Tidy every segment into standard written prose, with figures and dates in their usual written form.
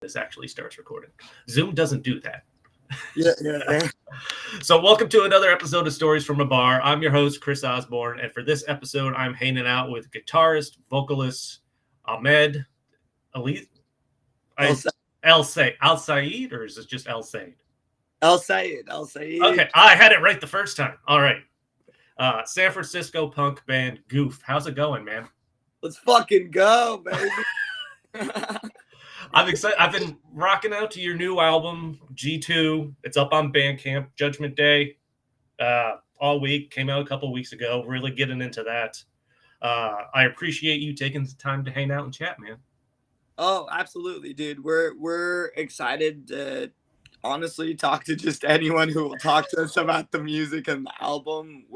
this actually starts recording. Zoom doesn't do that. Yeah. So welcome to another episode of Stories from a Bar. I'm your host, Chris Osborne, and for this episode, I'm hanging out with guitarist, vocalist Ahmed Elsayed. Elsayed, or is it just Elsayed? Elsayed. Okay, I had it right the first time. All right. San Francisco punk band Goof. How's it going, man? Let's fucking go, baby. I'm excited. I've been rocking out to your new album, G2. It's up on Bandcamp, Judgment Day, all week. Came out a couple weeks ago. Really getting into that. I appreciate you taking the time to hang out and chat, man. Oh, absolutely, dude. We're excited to honestly talk to just anyone who will talk to us about the music and the album.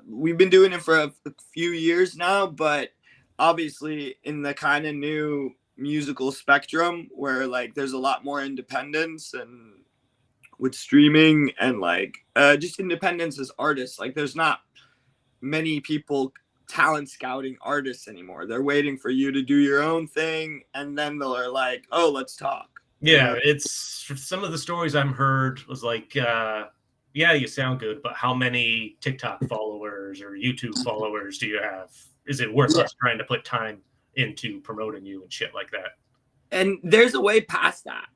We've been doing it for a few years now, but obviously in the kind of new musical spectrum where like there's a lot more independence and with streaming and like just independence as artists. Like there's not many people talent scouting artists anymore. They're waiting for you to do your own thing and then they're like, oh, let's talk. Yeah, it's some of the stories I've heard was like, yeah, you sound good, but how many TikTok followers or YouTube followers do you have? Is it worth us trying to put time into promoting you and shit like that? And there's a way past that.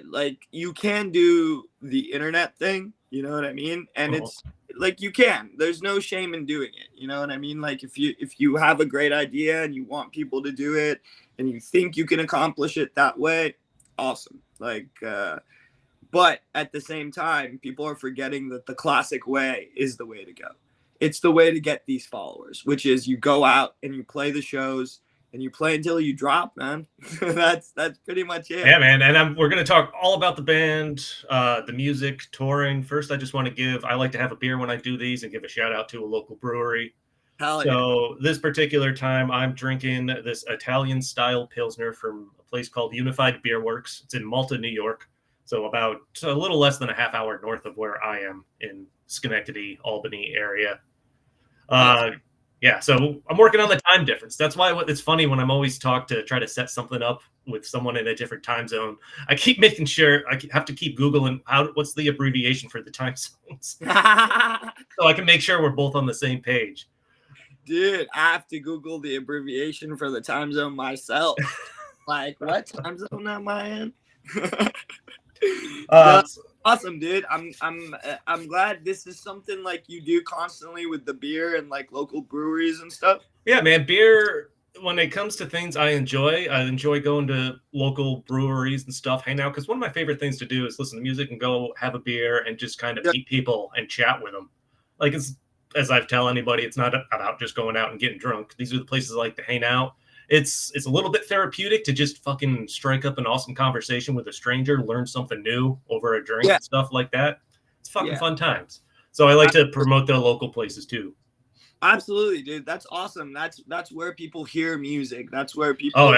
Like you can do the internet thing, you know what I mean? And it's like you can. There's no shame in doing it, you know what I mean? Like if you have a great idea and you want people to do it and you think you can accomplish it that way, awesome. Like but at the same time, people are forgetting that the classic way is the way to go. It's the way to get these followers, which is you go out and you play the shows and you play until you drop, man. that's pretty much it. Yeah, man. And we're going to talk all about the band, the music, touring. First, I just want to I like to have a beer when I do these and give a shout out to a local brewery. Hell so this particular time, I'm drinking this Italian style Pilsner from a place called Unified Beer Works. It's in Malta, New York. So about a little less than a half hour north of where I am in Schenectady, Albany area. Yeah, so I'm working on the time difference. That's why it's funny when I'm always try to set something up with someone in a different time zone. I keep making sure I have to keep Googling what's the abbreviation for the time zones. So I can make sure we're both on the same page. Dude, I have to Google the abbreviation for the time zone myself. Like, what time zone am I in? Awesome, dude. I'm glad this is something like you do constantly with the beer and like local breweries and stuff. Yeah, man. Beer, when it comes to things I enjoy going to local breweries and stuff, hang out. Because one of my favorite things to do is listen to music and go have a beer and just kind of meet people and chat with them. Like as I tell anybody, it's not about just going out and getting drunk. These are the places I like to hang out. It's a little bit therapeutic to just fucking strike up an awesome conversation with a stranger, learn something new over a drink and stuff like that. It's fucking fun times. So I like to promote the local places too. Absolutely, dude. That's awesome. That's where people hear music. That's where people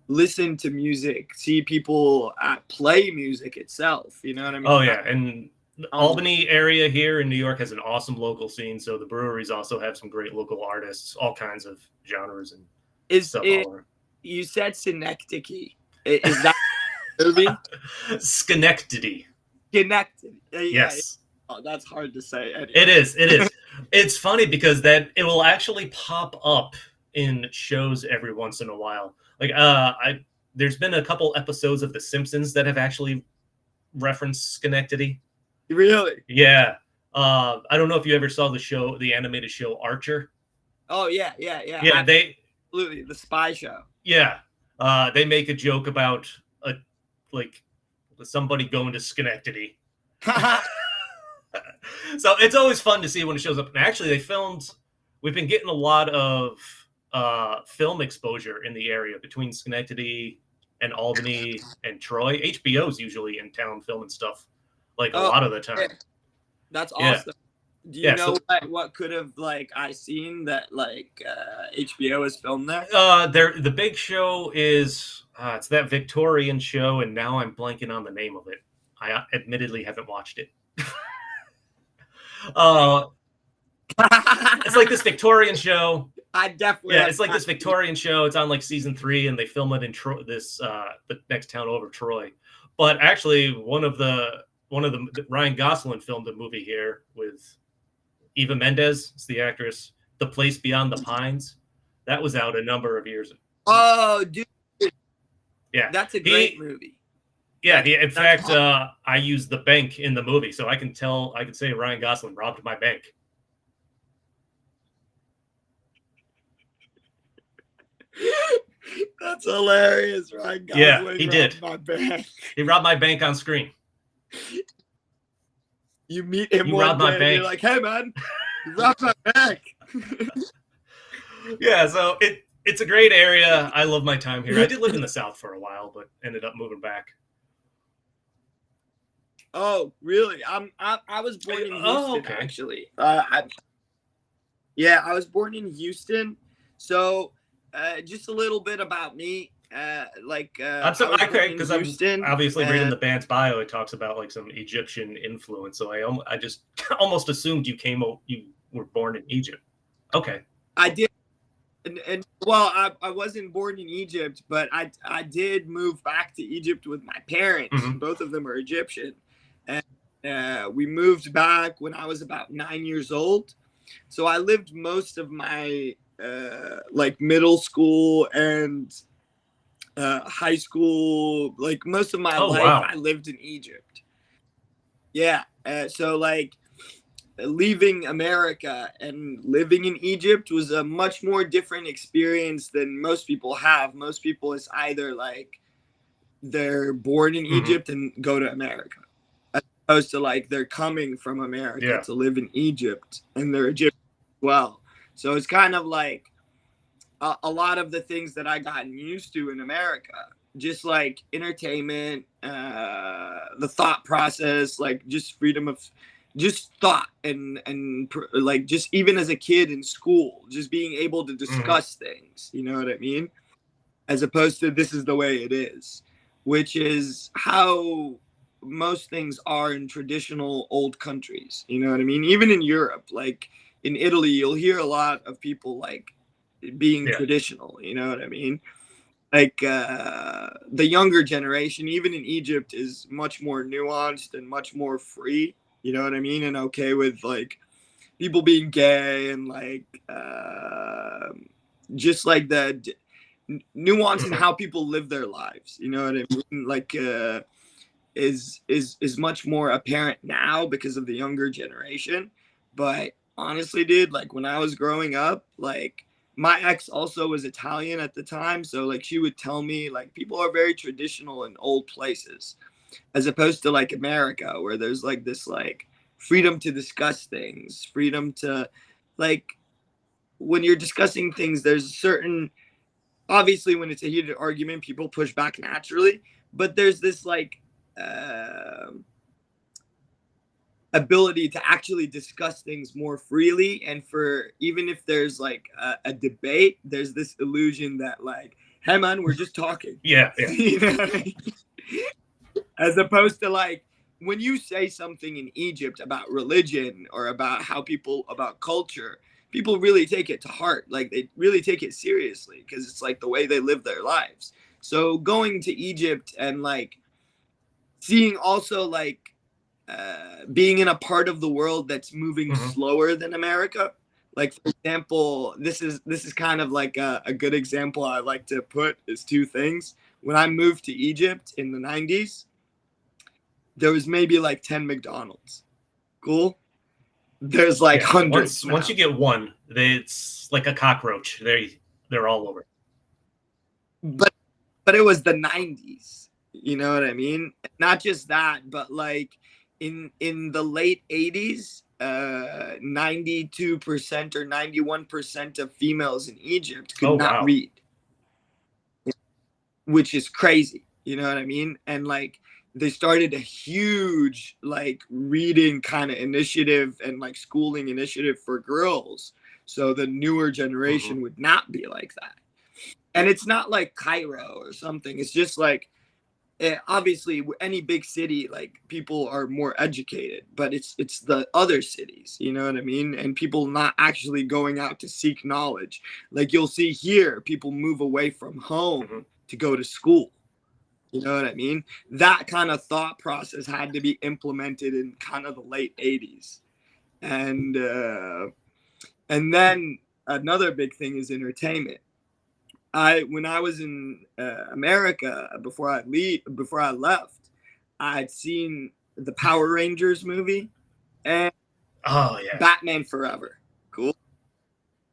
listen to music, see people play music itself. You know what I mean? Oh, yeah. And the Albany area here in New York has an awesome local scene. So the breweries also have some great local artists, all kinds of genres and you said Schenectady. Is that movie? Schenectady. Yes. Oh, that's hard to say. Anyway. It is. It's funny because it will actually pop up in shows every once in a while. Like there's been a couple episodes of The Simpsons that have actually referenced Schenectady. Really? Yeah. I don't know if you ever saw the animated show Archer. Oh yeah. Yeah, absolutely the spy show. Yeah, they make a joke about somebody going to Schenectady. So it's always fun to see when it shows up. And actually, we've been getting a lot of film exposure in the area between Schenectady and Albany and Troy. HBO's usually in town filming stuff a lot of the time. Yeah. That's awesome. Do you know what could have I seen that HBO has filmed there? The big show is it's that Victorian show, and now I'm blanking on the name of it. I admittedly haven't watched it. It's like this Victorian show. I definitely Yeah, have it's like time. this Victorian show. It's on like season 3, and they film it in the next town over, Troy. But actually, one of the Ryan Gosling filmed a movie here with Eva Mendes. It's the actress. The Place Beyond the Pines. That was out a number of years. Oh, dude, Yeah, that's a great he. movie. Yeah, in That's fact, I used the bank in the movie, so I can say Ryan Gosling robbed my bank. That's hilarious. Ryan Yeah, Gosling he did. robbed my bank. He robbed my bank on screen. You meet him You one robbed my day and you're bank. like, hey man, you robbed my bank. Yeah, so it's a great area. I love my time here. I did live in the South for a while, but ended up moving back. Oh, really? I was born in Houston, Okay. actually. I was born in Houston. So, just a little bit about me. I'm so I was born okay in because I'm Houston. obviously reading the band's bio. It talks about like some Egyptian influence, so I just almost assumed you were born in Egypt. Okay. I did, and well, I wasn't born in Egypt, but I did move back to Egypt with my parents. Mm-hmm. Both of them are Egyptian, and we moved back when I was about 9 years old. So I lived most of my like middle school and high school, like most of my Oh life, wow. I lived in Egypt. Yeah. So like leaving America and living in Egypt was a much more different experience than most people have. Most people is either like they're born in Mm-hmm. Egypt and go to America, as opposed to like they're coming from America Yeah. to live in Egypt and they're Egyptian as well. So it's kind of like a lot of the things that I gotten used to in America, just like entertainment, the thought process, like just freedom of just thought and like just even as a kid in school, just being able to Mm-hmm. discuss things, you know what I mean? As opposed to this is the way it is, which is how most things are in traditional old countries, you know what I mean? Even in Europe, like in Italy, you'll hear a lot of people like being Yeah. traditional, you know what I mean? Like the younger generation, even in Egypt, is much more nuanced and much more free, you know what I mean? And okay with like people being gay and like just like the nuance in Mm-hmm. how people live their lives, you know what I mean? Like is much more apparent now because of the younger generation. But honestly, dude, like when I was growing up, like my ex also was Italian at the time, so like she would tell me like people are very traditional in old places, as opposed to like America where there's like this like freedom to discuss things, freedom to like when you're discussing things, there's a certain obviously when it's a heated argument, people push back naturally, but there's this like uh, ability to actually discuss things more freely, and for even if there's like a debate, there's this illusion that like hey man, we're just talking. Yeah. Yeah. You know what I mean? As opposed to like when you say something in Egypt about religion or about how people about culture, people really take it to heart, like they really take it seriously because it's like the way they live their lives. So going to Egypt and like seeing also like being in a part of the world that's moving Mm-hmm. slower than America. Like for example, this is kind of like a good example I like to put is two things. When I moved to Egypt in the 90s, there was maybe like 10 McDonald's. Cool. There's like Yeah. hundreds Once now. you get one, it's like a cockroach. They're all over. But it was the 90s. You know what I mean? Not just that, but like in the late 80s, 92% or 91% of females in Egypt could Oh not wow. read, which is crazy. You know what I mean? And like they started a huge like reading kind of initiative and like schooling initiative for girls. So the newer Mm-hmm. generation would not be like that. And it's not like Cairo or something. It's just like obviously any big city, like people are more educated, but it's the other cities, you know what I mean, and people not actually going out to seek knowledge. Like you'll see here people move away from Hmm. home to go to school, you know what I mean. That kind of thought process had to be implemented in kind of the late 80s. And then another big thing is entertainment. When I was in America before I left, I'd seen the Power Rangers movie and Oh yeah. Batman Forever. Cool.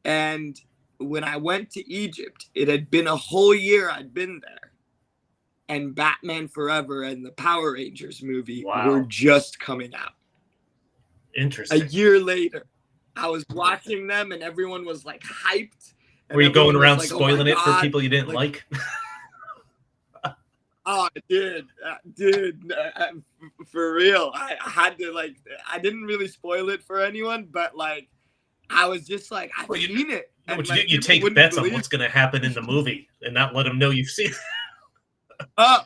And when I went to Egypt, it had been a whole year I'd been there, and Batman Forever and the Power Rangers movie were Wow. just coming out. A Interesting. year later, I was watching them, and everyone was like hyped, Were and you going everyone was around like, "Oh my spoiling it for god!" people you didn't Like, like? oh, dude, for real. I had to like, I didn't really spoil it for anyone, but like, I was just like, I've Well, seen it, no, and what you do, like you people take wouldn't bets on believe. what's going to happen in the movie and not let them know you've seen it. Oh,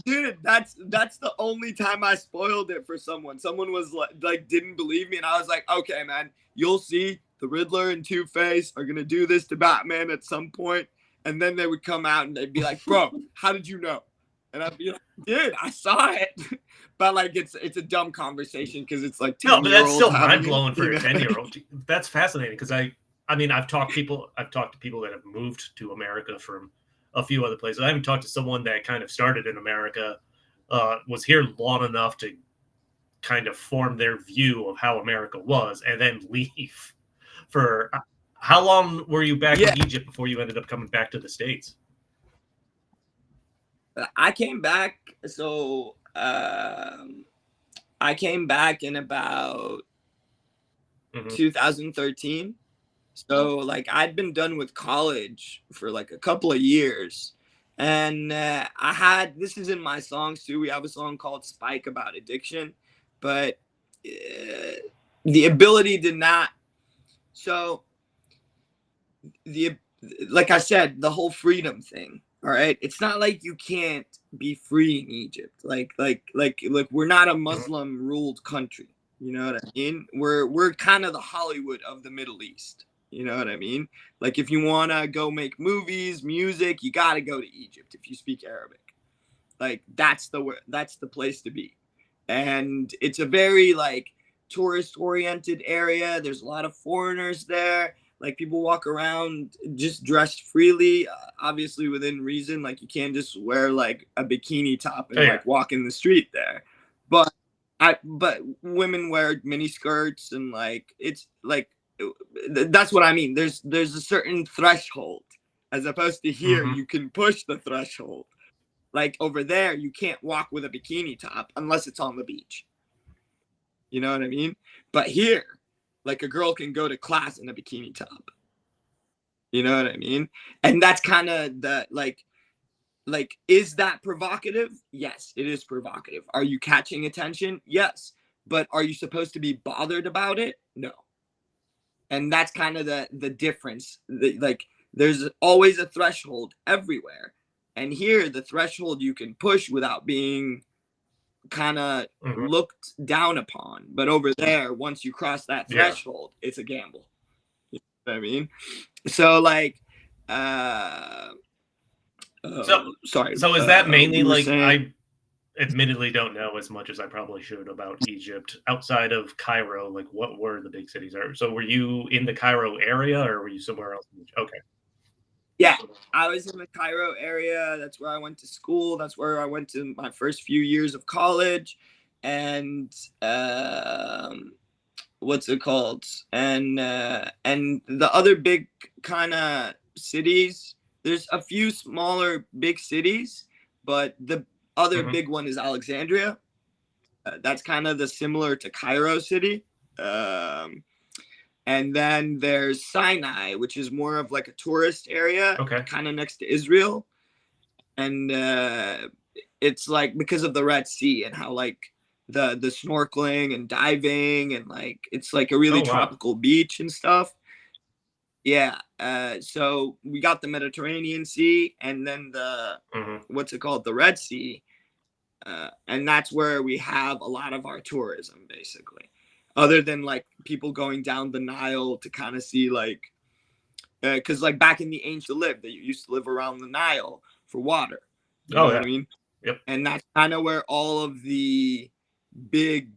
dude, that's the only time I spoiled it for someone. Someone was like didn't believe me, and I was like, okay, man, you'll see. The Riddler and Two-Face are gonna do this to Batman at some point, and then they would come out and they'd be like, bro, how did you know? And I'd be like, dude, I saw it. But like it's a dumb conversation because it's like No, but 10-year that's olds still having mind it. blowing for You a know? 10-year-old. That's fascinating because I mean, I've talked to people that have moved to America from a few other places. I haven't talked to someone that kind of started in America, was here long enough to kind of form their view of how America was, and then leave for. How long were you back Yeah, in Egypt before you ended up coming back to the States? I came back. So I came back in about Hmm. 2013. So like I'd been done with college for like a couple of years, and I had, this is in my songs too. We have a song called "Spike" about addiction, but the ability did not. So the like I said, the whole freedom thing. All right, it's not like you can't be free in Egypt. Like we're not a Hmm. Muslim ruled country. You know what I mean? We're kind of the Hollywood of the Middle East. You know what I mean? Like if you want to go make movies, music, you got to go to Egypt if you speak Arabic. Like that's the place to be. And it's a very like tourist oriented area. There's a lot of foreigners there. Like people walk around just dressed freely, obviously within reason. Like you can't just wear like a bikini top Oh and yeah, like walk in the street there. But but women wear mini skirts, and like it's like that's what I mean. There's a certain threshold, as opposed to here hmm, you can push the threshold. Like over there, you can't walk with a bikini top unless it's on the beach. You know what I mean? But here, like a girl can go to class in a bikini top. You know what I mean? And that's kind of the like is that provocative? Yes, it is provocative. Are you catching attention? Yes. But are you supposed to be bothered about it? No. And that's kind of the difference. Like there's always a threshold everywhere. And here the threshold you can push without being kind of hmm, looked down upon. But over there, once you cross that yeah. threshold, it's a gamble. You know what I mean? So like, uh, So, sorry, so is that mainly we were like saying, I admittedly don't know as much as I probably should about Egypt outside of Cairo. Like, what were the big cities? So, were you in the Cairo area, or were you somewhere else? Okay. yeah, I was in the Cairo area. That's where I went to school. That's where I went to my first few years of college, and what's it called? And the other big kind of cities. There's a few smaller big cities, but the other Hmm. big one is Alexandria. That's kind of the similar to Cairo city. Um, and then there's Sinai, which is more of like a tourist area, Okay. kind of next to Israel. And it's like because of the Red Sea and how like the snorkeling and diving, and like it's like a really Oh wow. tropical beach and stuff. Yeah. So we got the Mediterranean Sea, and then the Hmm. what's it called, the Red Sea. And that's where we have a lot of our tourism, basically, other than like people going down the Nile to kind of see like, because like back in the ancient live, they used to live around the Nile for water. You know Oh what yeah. I mean? Yep. And that's kind of where all of the big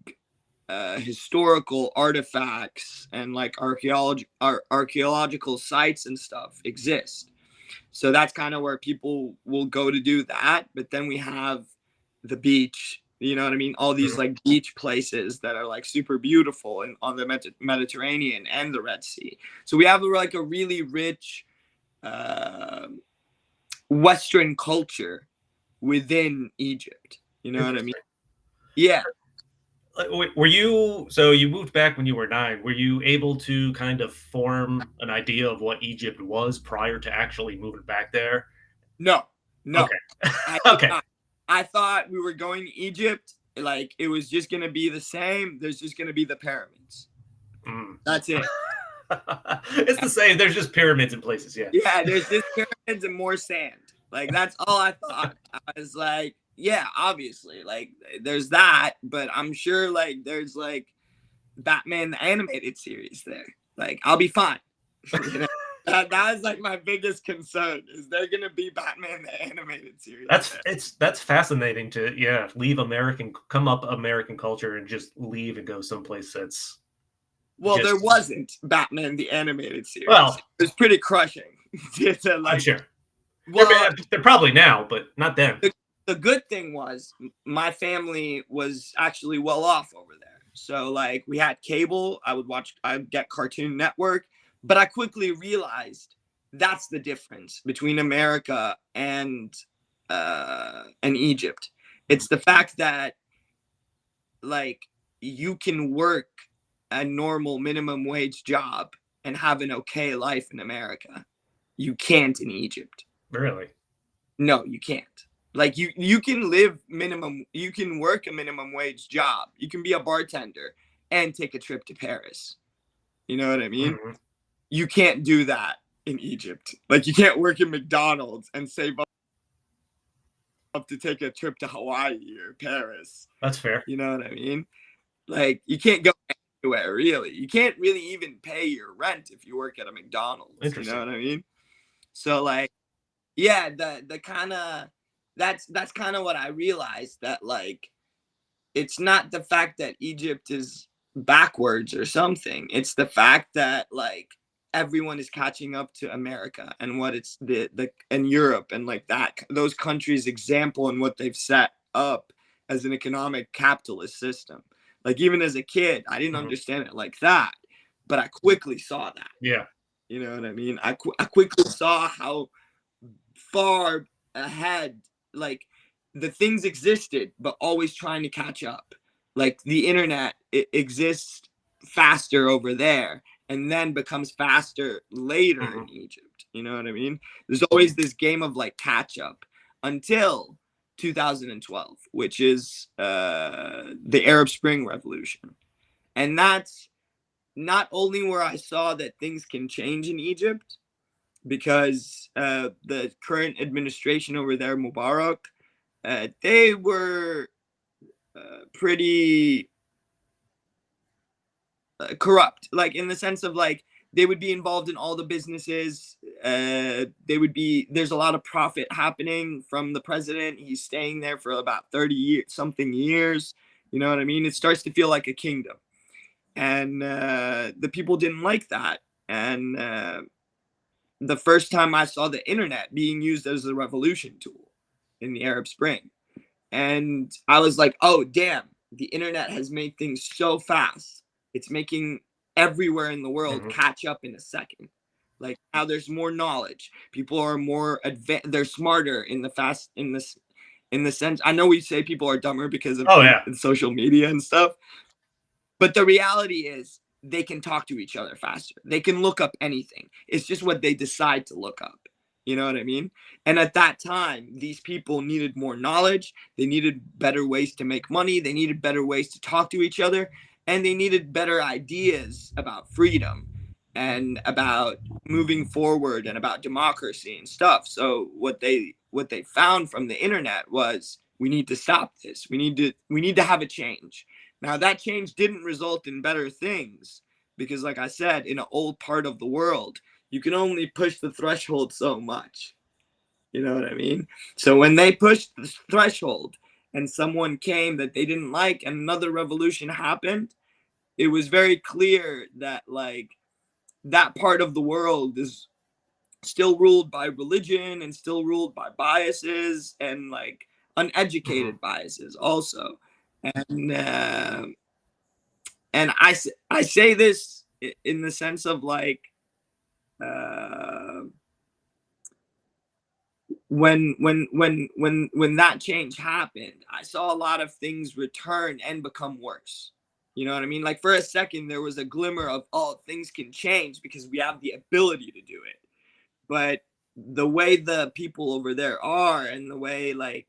historical artifacts and like archaeological sites and stuff exist. So that's kind of where people will go to do that. But then we have the beach, you know what I mean? All these Mhm. like beach places that are like super beautiful and on the Mediterranean and the Red Sea. So we have like a really rich uh, Western culture within Egypt. You know what I mean? Interesting. Yeah. Were you so you moved back when you were 9? Were you able to kind of form an idea of what Egypt was prior to actually moving back there? No, no, Okay. I did Okay. not. I thought we were going to Egypt. Like it was just gonna be the same. There's just gonna be the pyramids. Mm. That's it. It's the same. There's just pyramids in places. Yeah. Yeah, there's just pyramids and more sand. Like that's all I thought. I was like, yeah, obviously, like there's that, but I'm sure like there's like Batman the animated series there. Like I'll be fine. You know, that was like my biggest concern. Is there gonna be Batman the animated series there? That's fascinating to leave American come up American culture and just leave and go someplace that's Well, there just wasn't Batman the animated series. well, It was pretty crushing. To I'm like, sure well, they're probably now, but not then. the good thing was my family was actually well off over there. So like we had cable. I'd get Cartoon Network, but I quickly realized that's the difference between America and Egypt. It's the fact that like you can work a normal minimum wage job and have an okay life in America. You can't in Egypt. Really. No, you can't. Like you can live minimum, you can work a minimum wage job. You can be a bartender and take a trip to Paris. You know what I mean? Mhm. You can't do that in Egypt. Like you can't work in McDonald's and save up to take a trip to Hawaii or Paris. That's fair. You know what I mean? Like you can't go anywhere really. You can't really even pay your rent if you work at a McDonald's. You know Interesting. what I mean? So like, yeah, the kind of that's kind of what I realized, that like it's not the fact that Egypt is backwards or something. It's the fact that like everyone is catching up to America and what it's the and Europe and like that those countries example and what they've set up as an economic capitalist system. Like even as a kid, I didn't Mhm. understand it like that, but I quickly saw that. Yeah. You know what I mean? I quickly saw how far ahead like the things existed, but always trying to catch up. Like the internet, it exists faster over there and then becomes faster later Mhm. in Egypt. You know what I mean? There's always this game of like catch up until 2012, which is the Arab Spring Revolution. And that's not only where I saw that things can change in Egypt, because the current administration over there, Mubarak, they were pretty corrupt, like in the sense of like they would be involved in all the businesses. They would be there's a lot of profit happening from the president. He's staying there for about 30 years, something years. You know what I mean? It starts to feel like a kingdom, and the people didn't like that. And the first time I saw the internet being used as a revolution tool in the Arab Spring. And I was like, oh, damn, the internet has made things so fast. It's making everywhere in the world Mhm. catch up in a second. Like now there's more knowledge. People are more advanced. They're smarter in the fast, in the sense. I know we say people are dumber because of Oh yeah. social media and stuff, but the reality is they can talk to each other faster. They can look up anything. It's just what they decide to look up. You know what I mean? And at that time, these people needed more knowledge. They needed better ways to make money. They needed better ways to talk to each other. And they needed better ideas about freedom and about moving forward and about democracy and stuff. So what they found from the internet was we need to stop this. We need to have a change. Now that change didn't result in better things because, like I said, in an old part of the world, you can only push the threshold so much. You know what I mean? So when they pushed the threshold and someone came that they didn't like and another revolution happened, it was very clear that like that part of the world is still ruled by religion and still ruled by biases and like uneducated biases also. And I say this in the sense of like uh, when that change happened, I saw a lot of things return and become worse. You know what I mean? Like for a second, there was a glimmer of, oh, things can change because we have the ability to do it. But the way the people over there are and the way like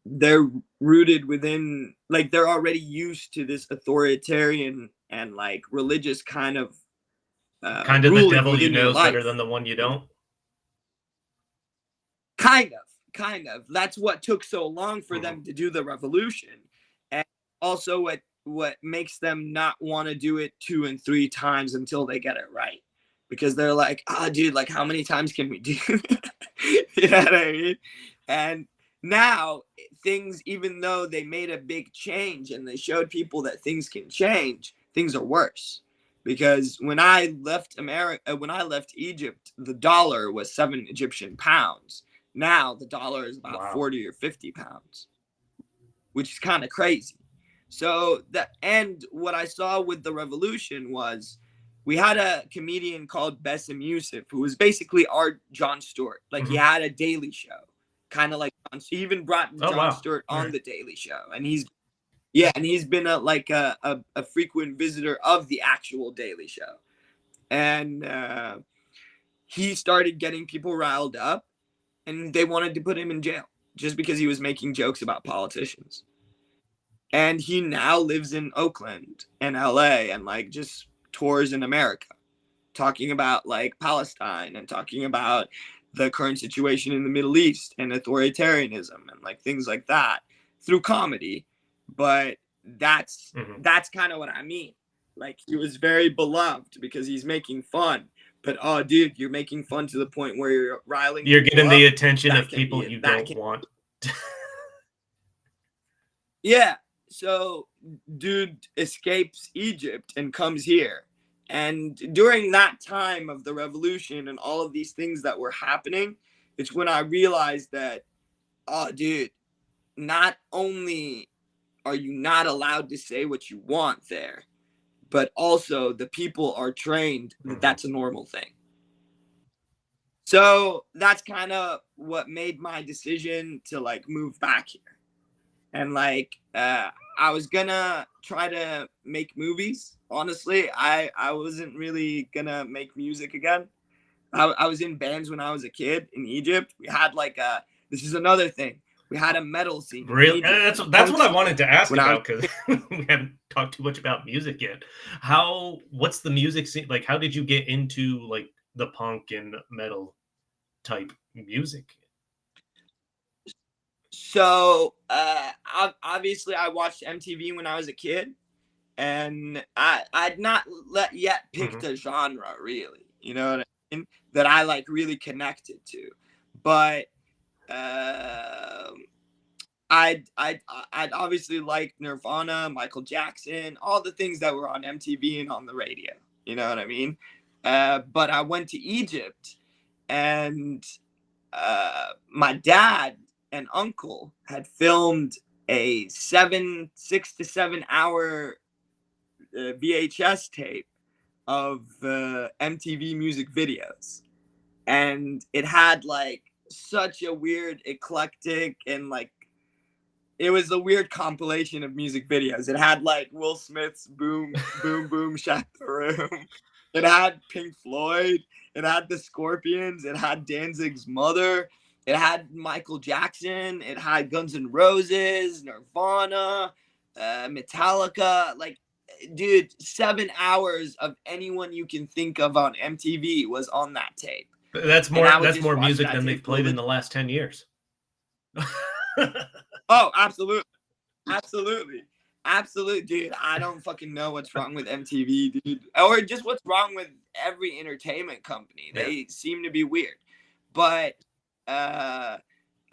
they're rooted within, like they're already used to this authoritarian and like religious kind of Kind of the ruling devil you within your know is better life. than the one you don't. Kind of. That's what took so long for them to do the revolution, and also what makes them not want to do it 2 and 3 times until they get it right, because they're like, ah, oh, dude, like how many times can we do? You know what I mean? And now things, even though they made a big change and they showed people that things can change, things are worse. Because when I left America, when I left Egypt, the dollar was 7 Egyptian pounds. Now the dollar is about 40 or 50 pounds, which is kind of crazy. So what I saw with the revolution was we had a comedian called Bassem Youssef, who was basically our Jon Stewart. Like he had a Daily Show, kind of like he even brought Jon Stewart on the Daily Show, and he's been a frequent visitor of the actual Daily Show, and he started getting people riled up. And they wanted to put him in jail just because he was making jokes about politicians. And he now lives in Oakland and LA and like just tours in America, talking about like Palestine and talking about the current situation in the Middle East and authoritarianism and like things like that through comedy. But that's kind of what I mean. Like he was very beloved because he's making fun. But oh, dude, you're making fun to the point where you're riling. You're getting the attention of people you don't want. Yeah. So, dude escapes Egypt and comes here. And during that time of the revolution and all of these things that were happening, it's when I realized that, oh, dude, not only are you not allowed to say what you want there, but also the people are trained that that's a normal thing. So that's kind of what made my decision to like move back here. And like I was gonna try to make movies. Honestly, I wasn't really gonna make music again. I was in bands when I was a kid in Egypt. We had like this is another thing. We had a metal scene. Really? That's what I wanted to ask about, because we haven't talked too much about music yet. What's the music scene like? How did you get into like the punk and metal type music? So obviously I watched MTV when I was a kid, and I'd not yet picked a genre really, you know what I mean, that I like really connected to. But I'd obviously like Nirvana, Michael Jackson, all the things that were on MTV and on the radio, you know what I mean? But I went to Egypt, and my dad and uncle had filmed a 6 to 7 hour VHS tape of MTV music videos, and it had like such a weird eclectic, and like it was a weird compilation of music videos. It had like Will Smith's Boom Boom Boom Shut the Room. It had Pink Floyd. It had the Scorpions. It had Danzig's Mother. It had Michael Jackson. It had Guns N' Roses, Nirvana, Metallica. Like, dude, 7 hours of anyone you can think of on MTV was on that tape. That's more music than they've played in the last 10 years. Oh, absolutely. Absolutely. Absolutely, dude. I don't fucking know what's wrong with MTV, dude. Or just what's wrong with every entertainment company. Yeah. They seem to be weird. But I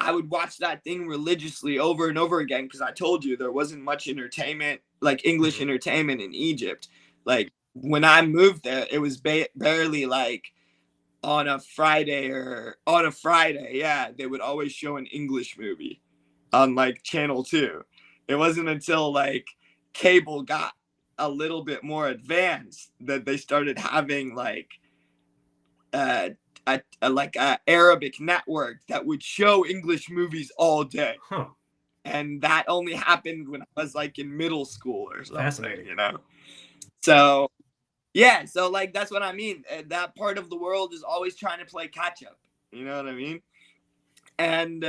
would watch that thing religiously over and over again because I told you there wasn't much entertainment, like English entertainment in Egypt. Like when I moved there, it was barely like on a Friday, yeah, they would always show an English movie on like channel 2. It wasn't until like cable got a little bit more advanced that they started having like uh a Arabic network that would show English movies all day. Huh. And that only happened when I was like in middle school or something, Fascinating. you know? So yeah, so like that's what I mean. That part of the world is always trying to play catch up. You know what I mean? And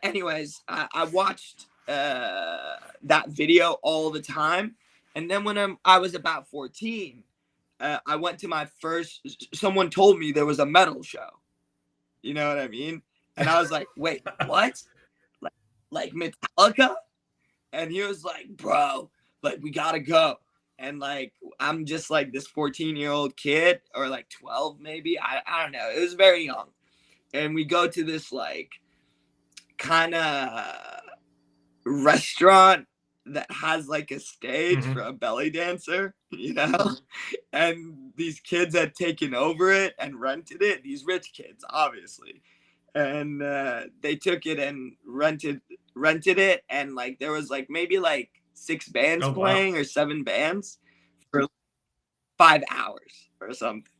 anyways, I watched that video all the time, and then when I was about 14, I went to my first. Someone told me there was a metal show. You know what I mean? And I was like, wait, what? Like Metallica? And he was like, bro, like we gotta go. And like I'm just like this 14-year-old kid, or like 12 maybe. I don't know. It was very young. And we go to this like kind of restaurant that has like a stage for a belly dancer, you know? And these kids had taken over it and rented it. These rich kids, obviously. And they took it and rented it, and like there was like maybe like 6 bands playing, or 7 bands for 5 hours or something.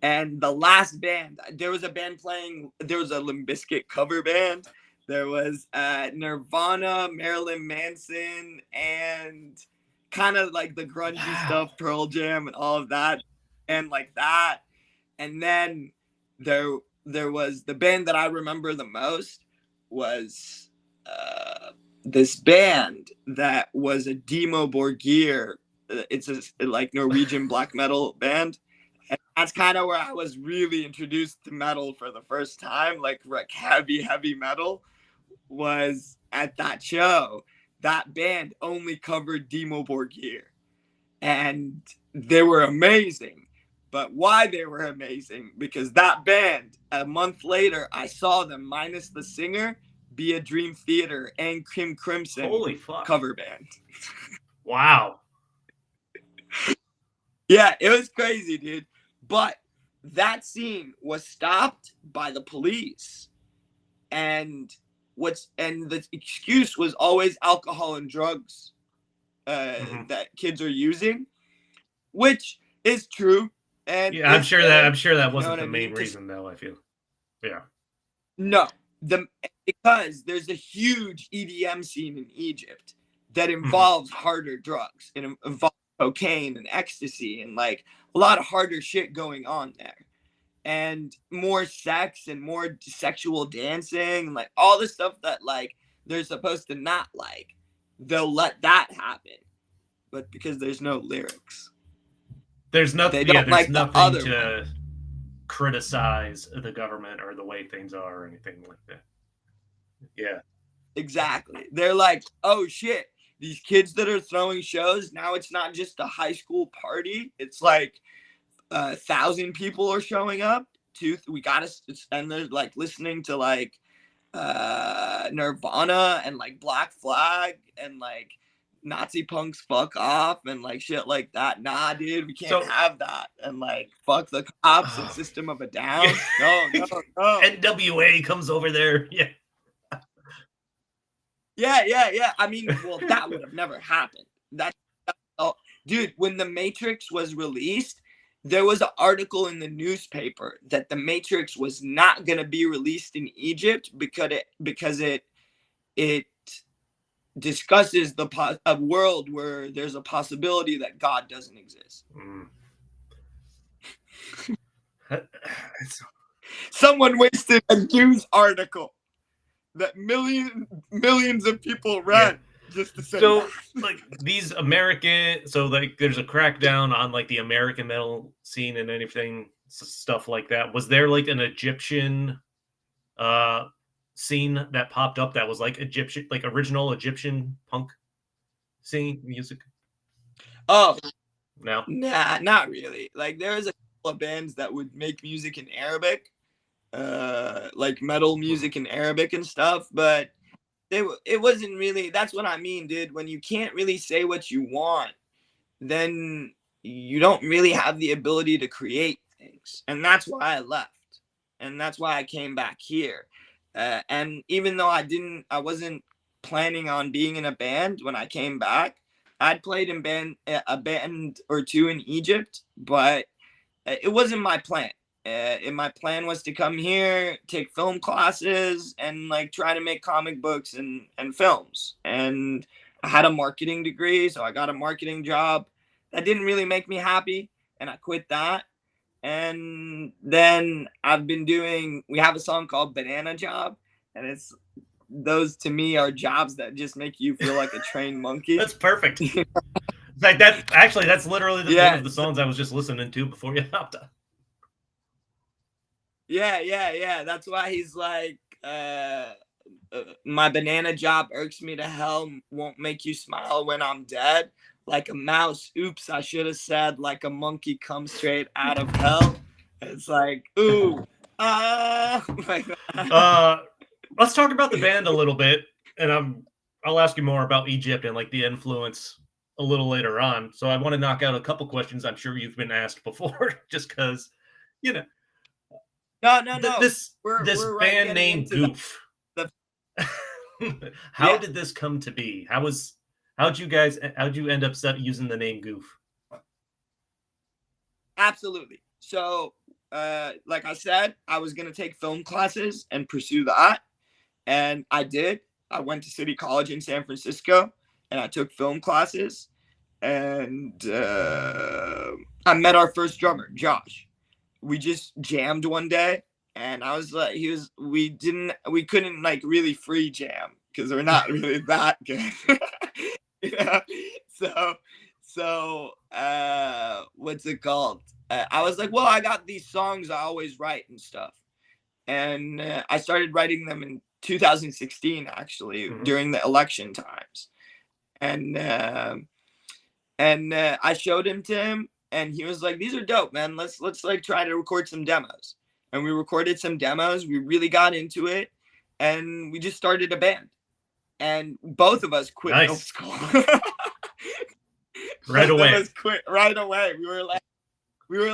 And the last band, there was a band playing, there was a Limp Bizkit cover band, there was Nirvana, Marilyn Manson, and kind of like the grungy stuff, Pearl Jam and all of that, and like that. And then there was the band that I remember the most was this band that was a Dimo Borgir. It's a like Norwegian black metal band. And that's kind of where I was really introduced to metal for the first time, like heavy metal, was at that show. That band only covered Dimo Borgir, and they were amazing. But why they were amazing? Because that band, a month later, I saw them minus the singer, be a Dream Theater and Kim Crimson Holy fuck. cover band. Wow. Yeah, it was crazy, dude. But that scene was stopped by the police. And the excuse was always alcohol and drugs that kids are using, which is true. And yeah, I'm sure that wasn't the main mean? reason, though. I feel, yeah. No, because there's a huge EDM scene in Egypt that involves harder drugs. It involves cocaine and ecstasy and like a lot of harder shit going on there, and more sex and more sexual dancing, like all the stuff that like they're supposed to not like. They'll let that happen, but because there's no lyrics, there's nothing. They don't There's like the nothing other to criticize the government or the way things are or anything like that. Yeah. Exactly. They're like, oh shit, these kids that are throwing shows, now it's not just a high school party. It's like 1,000 people are showing up. We gotta, and they're like listening to like Nirvana and like Black Flag and like Nazi punks fuck off and like shit like that. Nah, dude, we can't have that. And like fuck the cops and System of a Down. No. NWA comes over there. Yeah. Yeah. I mean, well, that would have never happened. Dude, when The Matrix was released, there was an article in the newspaper that The Matrix was not going to be released in Egypt because it discusses a world where there's a possibility that God doesn't exist. Someone wasted a news article that millions of people read just to say so that. Like these American, so like there's a crackdown on like the American metal scene and anything stuff like that. Was there like an Egyptian scene that popped up that was like Egyptian, like original Egyptian punk scene music? Oh, No. nah, not really. Like there's a couple of bands that would make music in Arabic, like metal music in Arabic and stuff, but it wasn't really. That's what I mean, dude. When you can't really say what you want, then you don't really have the ability to create things, and that's why I left, and that's why I came back here. And even though I wasn't planning on being in a band when I came back. I'd played in a band or two in Egypt, but it wasn't my plan. And my plan was to come here, take film classes, and like try to make comic books and films. And I had a marketing degree, so I got a marketing job. That didn't really make me happy, and I quit that. And then we have a song called Banana Job, and it's those to me are jobs that just make you feel like a trained monkey. That's perfect. Like that's literally one of the songs I was just listening to before you hopped on. Yeah. That's why he's like, my banana job irks me to hell, won't make you smile when I'm dead. Like a mouse, oops, I should have said, like a monkey come straight out of hell. It's like, ooh, like let's talk about the band a little bit, and I'll ask you more about Egypt and like the influence a little later on. So I want to knock out a couple questions I'm sure you've been asked before, just because, you know. No. This we're band right named Goof. How did this come to be? How'd you end up using the name Goof? Absolutely. So, like I said, I was gonna take film classes and pursue that. And I did. I went to City College in San Francisco and I took film classes. And I met our first drummer, Josh. We just jammed one day. And I was like, we couldn't like really free jam because we're not really that good. Yeah. So, what's it called? I was like, well, I got these songs I always write and stuff. And I started writing them in 2016, actually, during the election times. And I showed him to him, and he was like, "These are dope, man. Let's like try to record some demos." And we recorded some demos. We really got into it, and we just started a band. And both of us quit middle school. Right away. Both of us quit right away. We were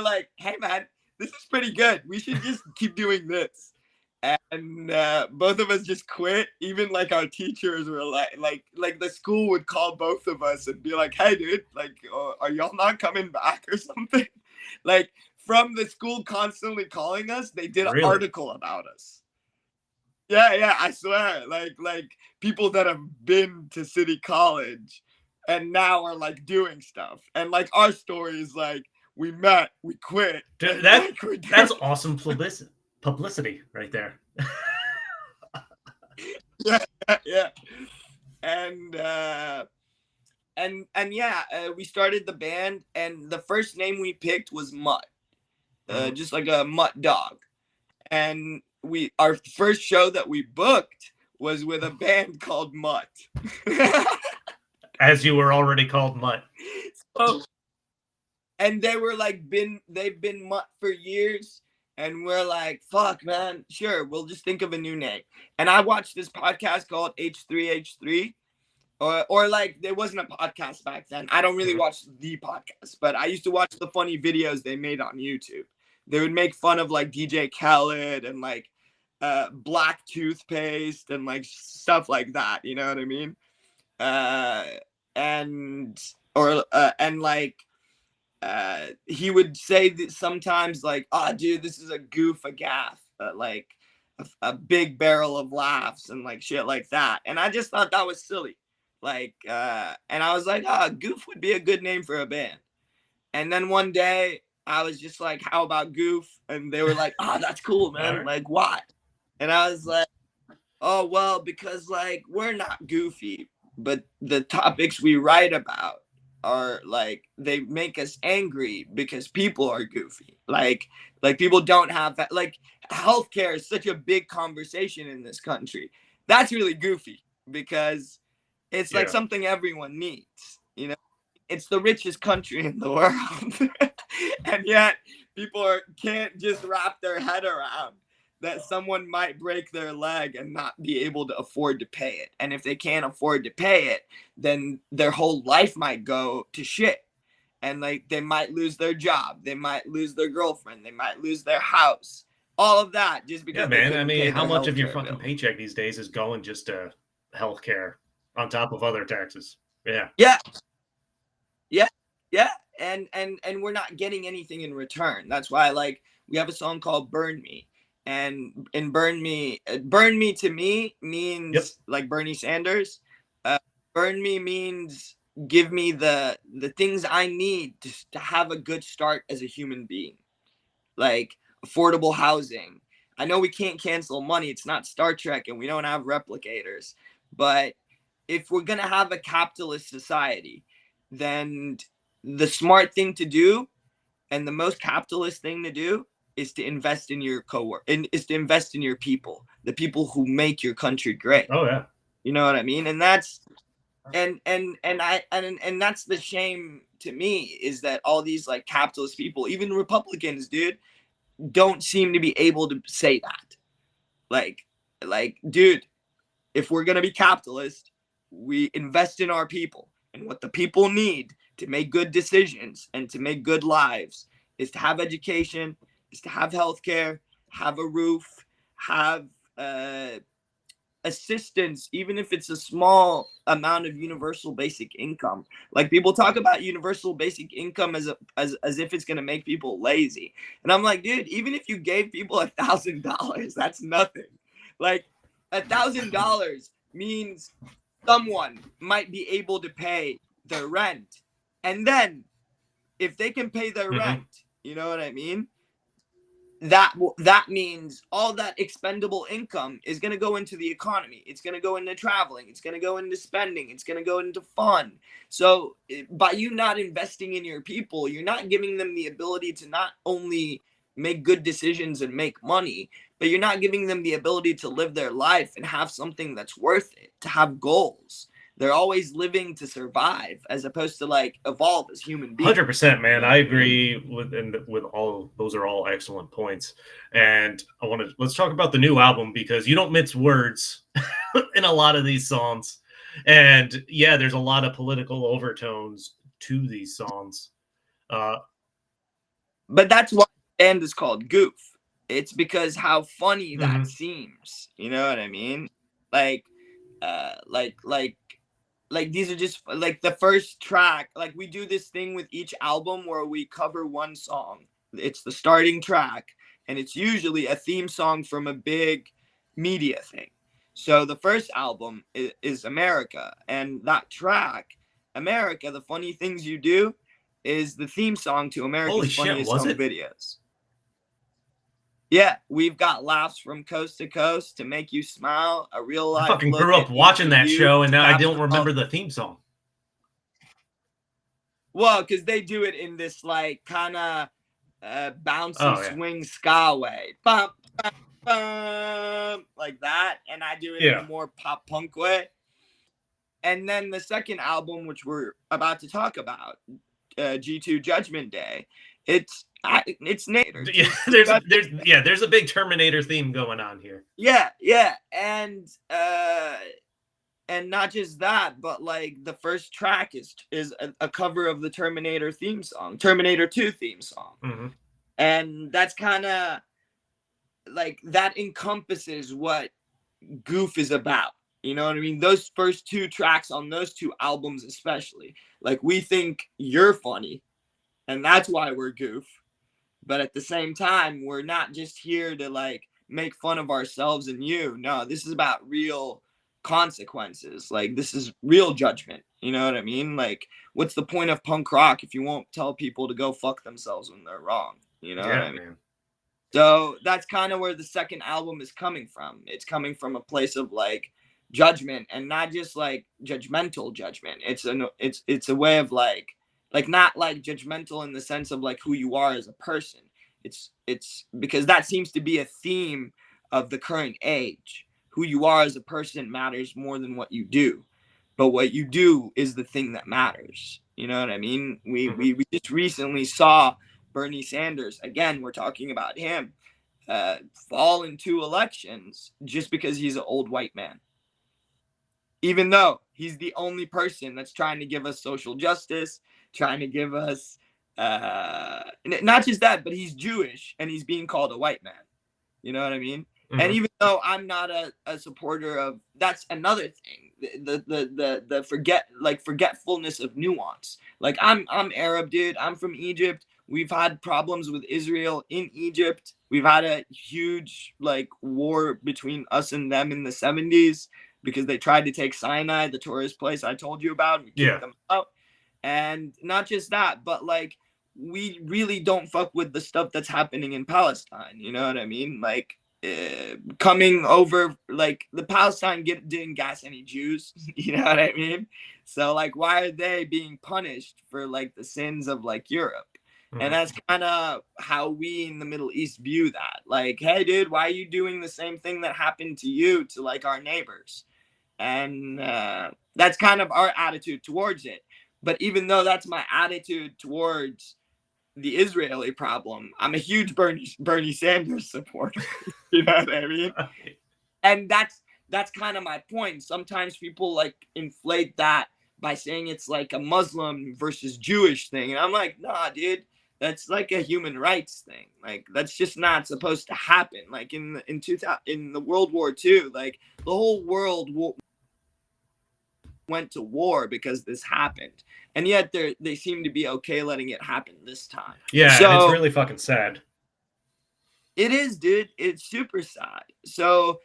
like, "Hey, man, this is pretty good. We should just keep doing this." And both of us just quit. Even like our teachers were like the school would call both of us and be like, "Hey, dude, like, are y'all not coming back or something?" Like from the school constantly calling us, they did an article about us. Yeah, I swear. Like people that have been to City College and now are like doing stuff. And like our story is like, we met, we quit. Dude, that's awesome publicity right there. Yeah. And we started the band, and the first name we picked was Mutt. Just like a mutt dog. And our first show that we booked was with a band called Mutt. As you were already called Mutt. So, and they were like they've been Mutt for years, and we're like, fuck, man, sure, we'll just think of a new name. And I watched this podcast called H3H3, or like there wasn't a podcast back then. I don't really watch the podcast, but I used to watch the funny videos they made on YouTube. They would make fun of like DJ Khaled and like black toothpaste and like stuff like that. You know what I mean? He would say that sometimes like, "Oh, dude, this is a goof, a gaff, like a big barrel of laughs," and like shit like that. And I just thought that was silly. Like, and I was like, Goof would be a good name for a band. And then one day I was just like, "How about Goof?" And they were like, "That's cool, man. Like, why?" And I was like, "Oh, well, because like we're not goofy, but the topics we write about are like they make us angry because people are goofy. Like people don't have that. Like healthcare is such a big conversation in this country. That's really goofy because it's like Yeah. something everyone needs, you know? It's the richest country in the world. And yet can't just wrap their head around that someone might break their leg and not be able to afford to pay it. And if they can't afford to pay it, then their whole life might go to shit. And like they might lose their job, they might lose their girlfriend, they might lose their house, all of that just Yeah, because they man. I couldn't mean, pay how their much of your healthcare fucking bill. paycheck these days is going just to healthcare on top of other taxes? Yeah. Yeah, yeah, yeah. And we're not getting anything in return. That's why like we have a song called Burn Me. And in Burn Me to me Yep. means like Bernie Sanders. Burn Me means give me the things I need to have a good start as a human being. Like affordable housing. I know we can't cancel money. It's not Star Trek and we don't have replicators. But if we're going to have a capitalist society, then the smart thing to do and the most capitalist thing to do is to invest in your coworker and is to invest in your people, the people who make your country great. Oh yeah. You know what I mean? And that's and that's the shame to me is that all these like capitalist people, even Republicans, dude, don't seem to be able to say that. Like, dude, if we're gonna be capitalist, we invest in our people, and what the people need to make good decisions and to make good lives is to have education, is to have healthcare, have a roof, have assistance, even if it's a small amount of universal basic income. Like people talk about universal basic income as if it's gonna make people lazy, and I'm like, dude, even if you gave people $1,000, that's nothing. Like $1,000 means someone might be able to pay their rent, and then if they can pay their Mm-hmm. rent, you know what I mean, that means all that expendable income is going to go into the economy. It's going to go into traveling, it's going to go into spending, it's going to go into fun. So by you not investing in your people, you're not giving them the ability to not only make good decisions and make money, but you're not giving them the ability to live their life and have something that's worth it, to have goals. They're always living to survive as opposed to like evolve as human beings. 100%, man. You know I what I mean? agree with all those are all excellent points. And let's talk about the new album because you don't mince words in a lot of these songs. And yeah, there's a lot of political overtones to these songs. But that's why the band is called Goof. It's because how funny that Mhm. seems. You know what I mean? Like, uh, like, like, like these are just like the first track. Like we do this thing with each album where we cover one song. It's the starting track, and it's usually a theme song from a big media thing. So the first album is America, and that track, America, the funny things you do, is the theme song to Holy America's shit, Funniest was Home it? Videos. Yeah, we've got laughs from coast to coast to make you smile, a real I life fucking look grew up at each watching of that you show and to now I capture don't all. remember the theme song. Well, because they do it in this like kind of bouncy Oh yeah. swing ska way, bum, bum, bum, like that, and I do it in a Yeah. more pop punk way. And then the second album, which we're about to talk about, G2 Judgment Day, it's Nader. Yeah, there's a big Terminator theme going on here. Yeah, yeah, and not just that, but like the first track is a cover of the Terminator theme song, Terminator 2 theme song. Mm-hmm. And that's kind of like that encompasses what Goof is about. You know what I mean? Those first two tracks on those two albums, especially, like we think you're funny, and that's why we're Goof. But at the same time, we're not just here to like make fun of ourselves and you. No, this is about real consequences. Like this is real judgment. You know what I mean? Like, what's the point of punk rock if you won't tell people to go fuck themselves when they're wrong? You know what Yeah, I mean? man. So that's kind of where the second album is coming from. It's coming from a place of like judgment and not just like judgmental judgment. It's a way of like not like judgmental in the sense of like who you are as a person. It's it's because that seems to be a theme of the current age. Who you are as a person matters more than what you do, but what you do is the thing that matters. You know what I mean? We just recently saw Bernie Sanders, again, we're talking about him, fall in 2 elections just because he's an old white man, even though he's the only person that's trying to give us social justice, trying to give us not just that, but he's Jewish and he's being called a white man. You know what I mean? And even though I'm not a supporter of, that's another thing, the forgetfulness of nuance. Like I'm Arab, dude. I'm from Egypt. We've had problems with Israel in Egypt. We've had a huge like war between us and them in the 70s because they tried to take Sinai, the tourist place I told you about. We kicked them out. And not just that, but like we really don't fuck with the stuff that's happening in Palestine. You know what I mean? Like coming over, like the Palestine didn't gas any Jews. You know what I mean? So like, why are they being punished for like the sins of like Europe? And that's kind of how we in the Middle East view that. Like, hey, dude, why are you doing the same thing that happened to you to like our neighbors? And that's kind of our attitude towards it. But even though that's my attitude towards the Israeli problem, I'm a huge Bernie Sanders supporter. You know what I mean? And that's kind of my point. Sometimes people like inflate that by saying it's like a Muslim versus Jewish thing, and I'm like, nah, dude, that's like a human rights thing. Like that's just not supposed to happen. Like in 2000, in the World War II, like the whole world went to war because this happened, and yet they seem to be okay letting it happen this time. Yeah, so, and it's really fucking sad. It is, dude. It's super sad. So,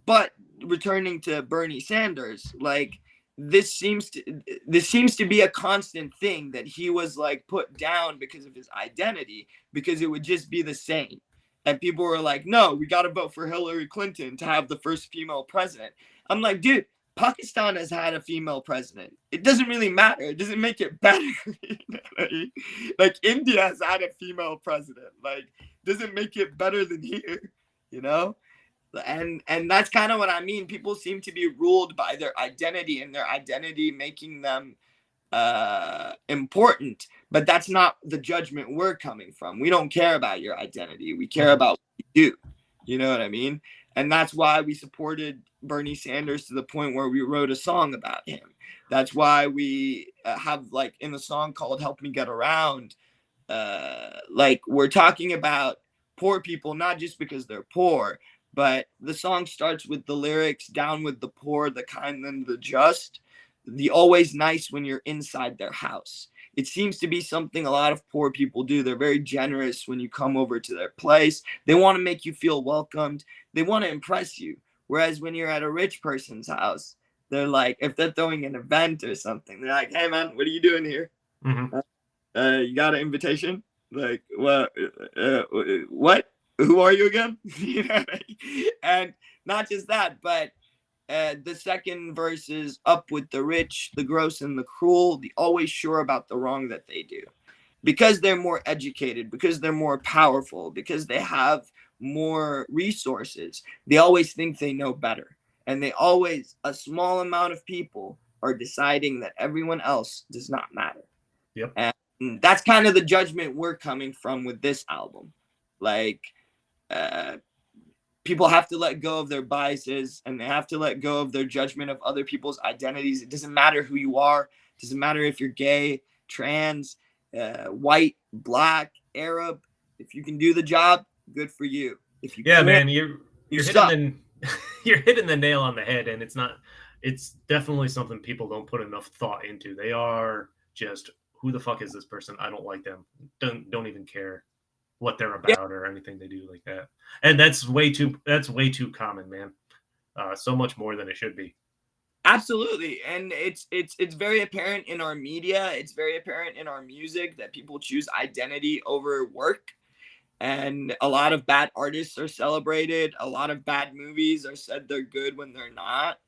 but returning to Bernie Sanders, like this seems to be a constant thing that he was like put down because of his identity, because it would just be the same. And people were like, no, we got to vote for Hillary Clinton to have the first female president. I'm like, dude, Pakistan has had a female president. It doesn't really matter. It doesn't make it better. Like India has had a female president. Like doesn't make it better than here, you know? And that's kind of what I mean. People seem to be ruled by their identity and their identity making them important, but that's not the judgment we're coming from. We don't care about your identity. We care about what you do. You know what I mean? And that's why we supported Bernie Sanders to the point where we wrote a song about him. That's why we have like in the song called Help Me Get Around, like we're talking about poor people, not just because they're poor, but the song starts with the lyrics, down with the poor, the kind and the just, the always nice when you're inside their house. It seems to be something a lot of poor people do. They're very generous when you come over to their place. They want to make you feel welcomed. They want to impress you. Whereas when you're at a rich person's house, they're like, if they're throwing an event or something, they're like, hey man, what are you doing here? You got an invitation? Like, well, what? Who are you again? You know, and not just that, but the second verse is up with the rich, the gross, and the cruel, the always sure about the wrong that they do. Because they're more educated, because they're more powerful, because they have more resources, they always think they know better. And they always, a small amount of people are deciding that everyone else does not matter. Yep. And that's kind of the judgment we're coming from with this album. Like, people have to let go of their biases and they have to let go of their judgment of other people's identities. It doesn't matter who you are. It doesn't matter if you're gay, trans, white, black, Arab. If you can do the job, good for you. If you can't, man, you're hitting the nail on the head, and it's definitely something people don't put enough thought into. They are just, who the fuck is this person? I don't like them. Don't even care what they're about or anything they do like that. And that's way too common, man. So much more than it should be. Absolutely. And it's very apparent in our media. It's very apparent in our music that people choose identity over work. And a lot of bad artists are celebrated. A lot of bad movies are said they're good when they're not.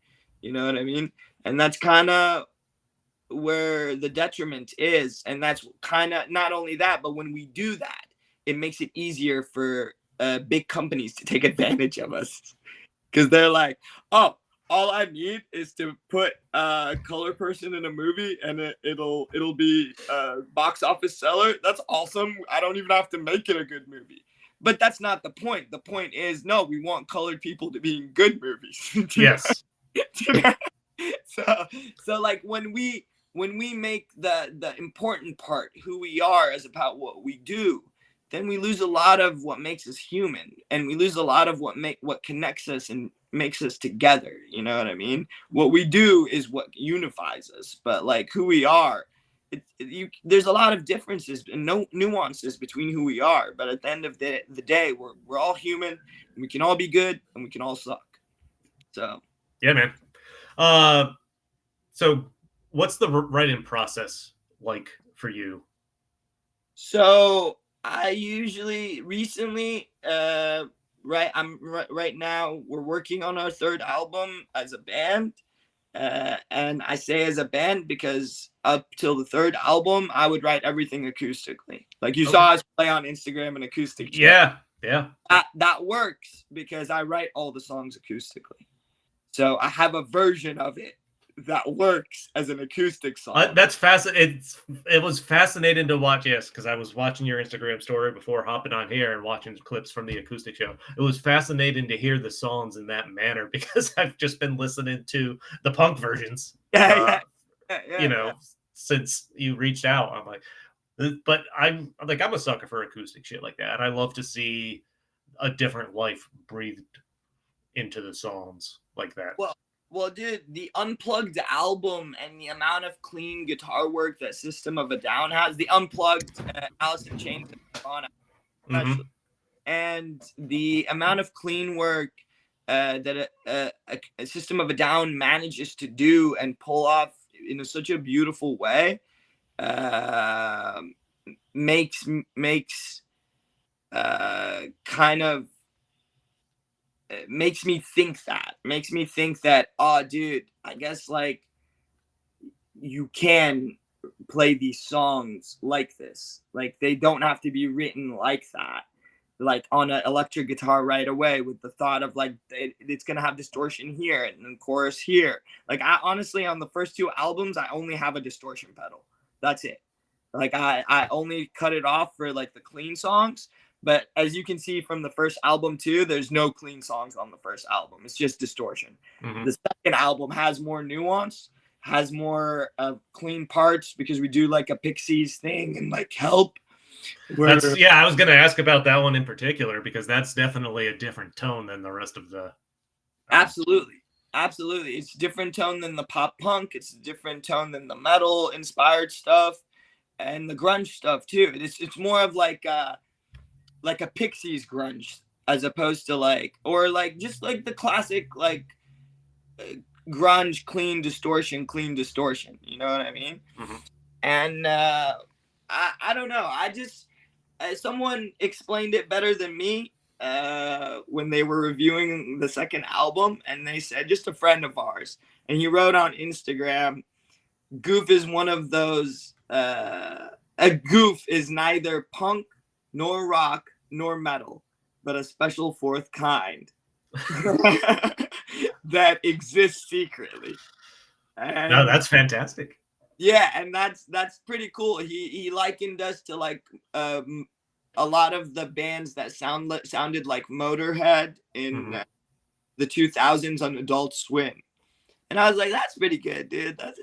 You know what I mean? And that's kind of where the detriment is. And that's kind of not only that, but when we do that, it makes it easier for big companies to take advantage of us, because they're like, oh, all I need is to put a color person in a movie and it'll be a box office seller. That's awesome. I don't even have to make it a good movie. But that's not the point. The point is, no, we want colored people to be in good movies. Yes. So like when we make the important part who we are as about what we do, then we lose a lot of what makes us human, and we lose a lot of what connects us and makes us together. You know what I mean? What we do is what unifies us, but like who we are, there's a lot of differences and no nuances between who we are. But at the end of the day, we're all human. And we can all be good and we can all suck. So Yeah, man. So what's the writing process like for you? So I usually recently right now we're working on our third album as a band. And I say as a band because up till the third album I would write everything acoustically. Like you saw us play on Instagram an acoustic track. Yeah. That works because I write all the songs acoustically. So I have a version of it that works as an acoustic song. That's fascinating. It was fascinating to watch. Yes, because I was watching your Instagram story before hopping on here and watching clips from the acoustic show. It was fascinating to hear the songs in that manner because I've just been listening to the punk versions. Since you reached out, I'm like, but I'm a sucker for acoustic shit like that. I love to see a different life breathed into the songs like that. Well, dude, the Unplugged album and the amount of clean guitar work that System of a Down has, the Unplugged, Alice in Chains, especially, and the amount of clean work that a System of a Down manages to do and pull off in such a beautiful way makes kind of makes me think that oh dude, I guess like you can play these songs like this, like they don't have to be written like that, like on an electric guitar right away with the thought of like it's gonna have distortion here and then chorus here. Like I honestly on the first two albums I only have a distortion pedal, that's it. Like I only cut it off for like the clean songs. But as you can see from the first album too, there's no clean songs on the first album. It's just distortion. The second album has more nuance, has more clean parts because we do like a Pixies thing and like Help. I was going to ask about that one in particular because that's definitely a different tone than the rest of the. Absolutely. It's a different tone than the pop punk. It's a different tone than the metal inspired stuff and the grunge stuff too. It's more of like a Pixies grunge as opposed to like, or like just like the classic like grunge clean distortion. You know what I mean? And I don't know. I just someone explained it better than me when they were reviewing the second album, and they said, just a friend of ours, and he wrote on Instagram, Goof is one of those. A goof is neither punk nor rock nor metal, but a special fourth kind that exists secretly. And no, that's fantastic. Yeah, and that's pretty cool. He likened us to like a lot of the bands that sounded like Motorhead in the 2000s on Adult Swim. And I was like, that's pretty good, dude. That's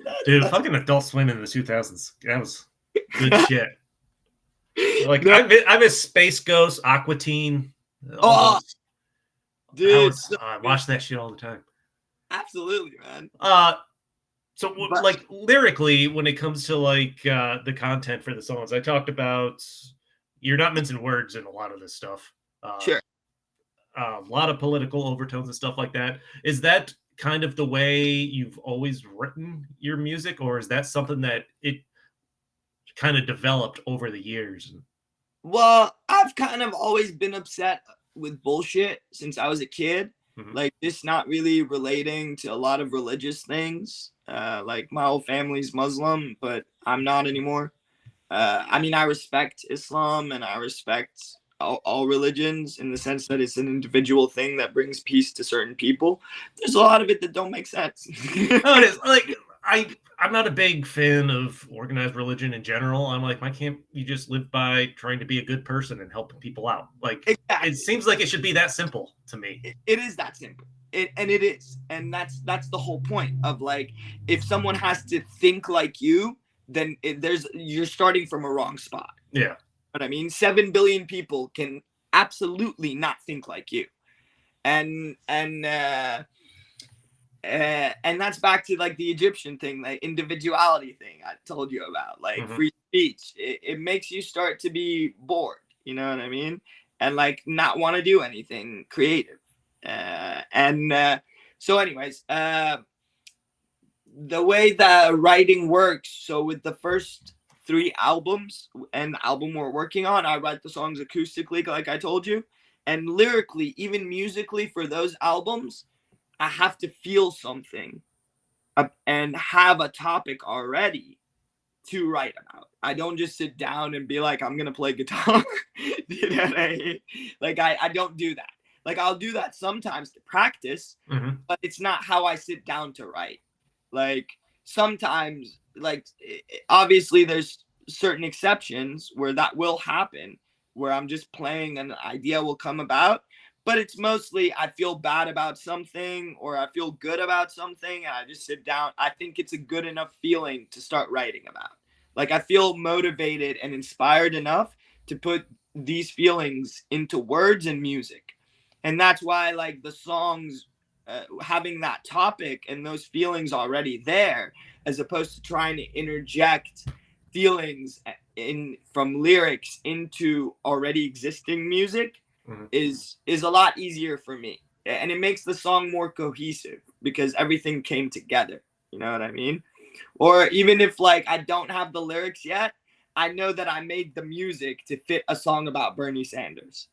fucking Adult Swim in the 2000s. That was good shit. Like I miss Space Ghost, Aqua Teen. Dude, I watch that shit all the time. Absolutely, man. So like lyrically, when it comes to like the content for the songs, I talked about you're not mincing words in a lot of this stuff. Sure. A lot of political overtones and stuff like that. Is that kind of the way you've always written your music, or is that something that it kind of developed over the years? Well, I've kind of always been upset with bullshit since I was a kid. Like just not really relating to a lot of religious things. Like my whole family's Muslim, but I'm not anymore. I mean, I respect Islam and I respect all religions in the sense that it's an individual thing that brings peace to certain people. There's a lot of it that don't make sense. No, it is like I'm not a big fan of organized religion in general. I'm like, why can't you just live by trying to be a good person and helping people out? Like, it Exactly. seems like it should be that simple to me. It is that simple. It is, and that's the whole point of like, if someone has to think like you, then you're starting from a wrong spot. Yeah. But I mean, 7 billion people can absolutely not think like you, and that's back to like the Egyptian thing, like individuality thing I told you about, like free speech. It makes you start to be bored, you know what I mean, and like not want to do anything creative. So, anyways, the way that writing works. So with the first 3 albums and the album we're working on, I write the songs acoustically, like I told you, and lyrically, even musically for those albums, I have to feel something and have a topic already to write about. I don't just sit down and be like, I'm gonna play guitar. You know what I mean? Like I don't do that. Like I'll do that sometimes to practice, but it's not how I sit down to write. Like sometimes, like obviously there's certain exceptions where that will happen, where I'm just playing and an idea will come about. But it's mostly I feel bad about something or I feel good about something and I just sit down. I think it's a good enough feeling to start writing about. Like I feel motivated and inspired enough to put these feelings into words and music. And that's why like the songs having that topic and those feelings already there, as opposed to trying to interject feelings in from lyrics into already existing music, is a lot easier for me, and it makes the song more cohesive because everything came together, you know what I mean? Or even if like I don't have the lyrics yet, I know that I made the music to fit a song about Bernie Sanders.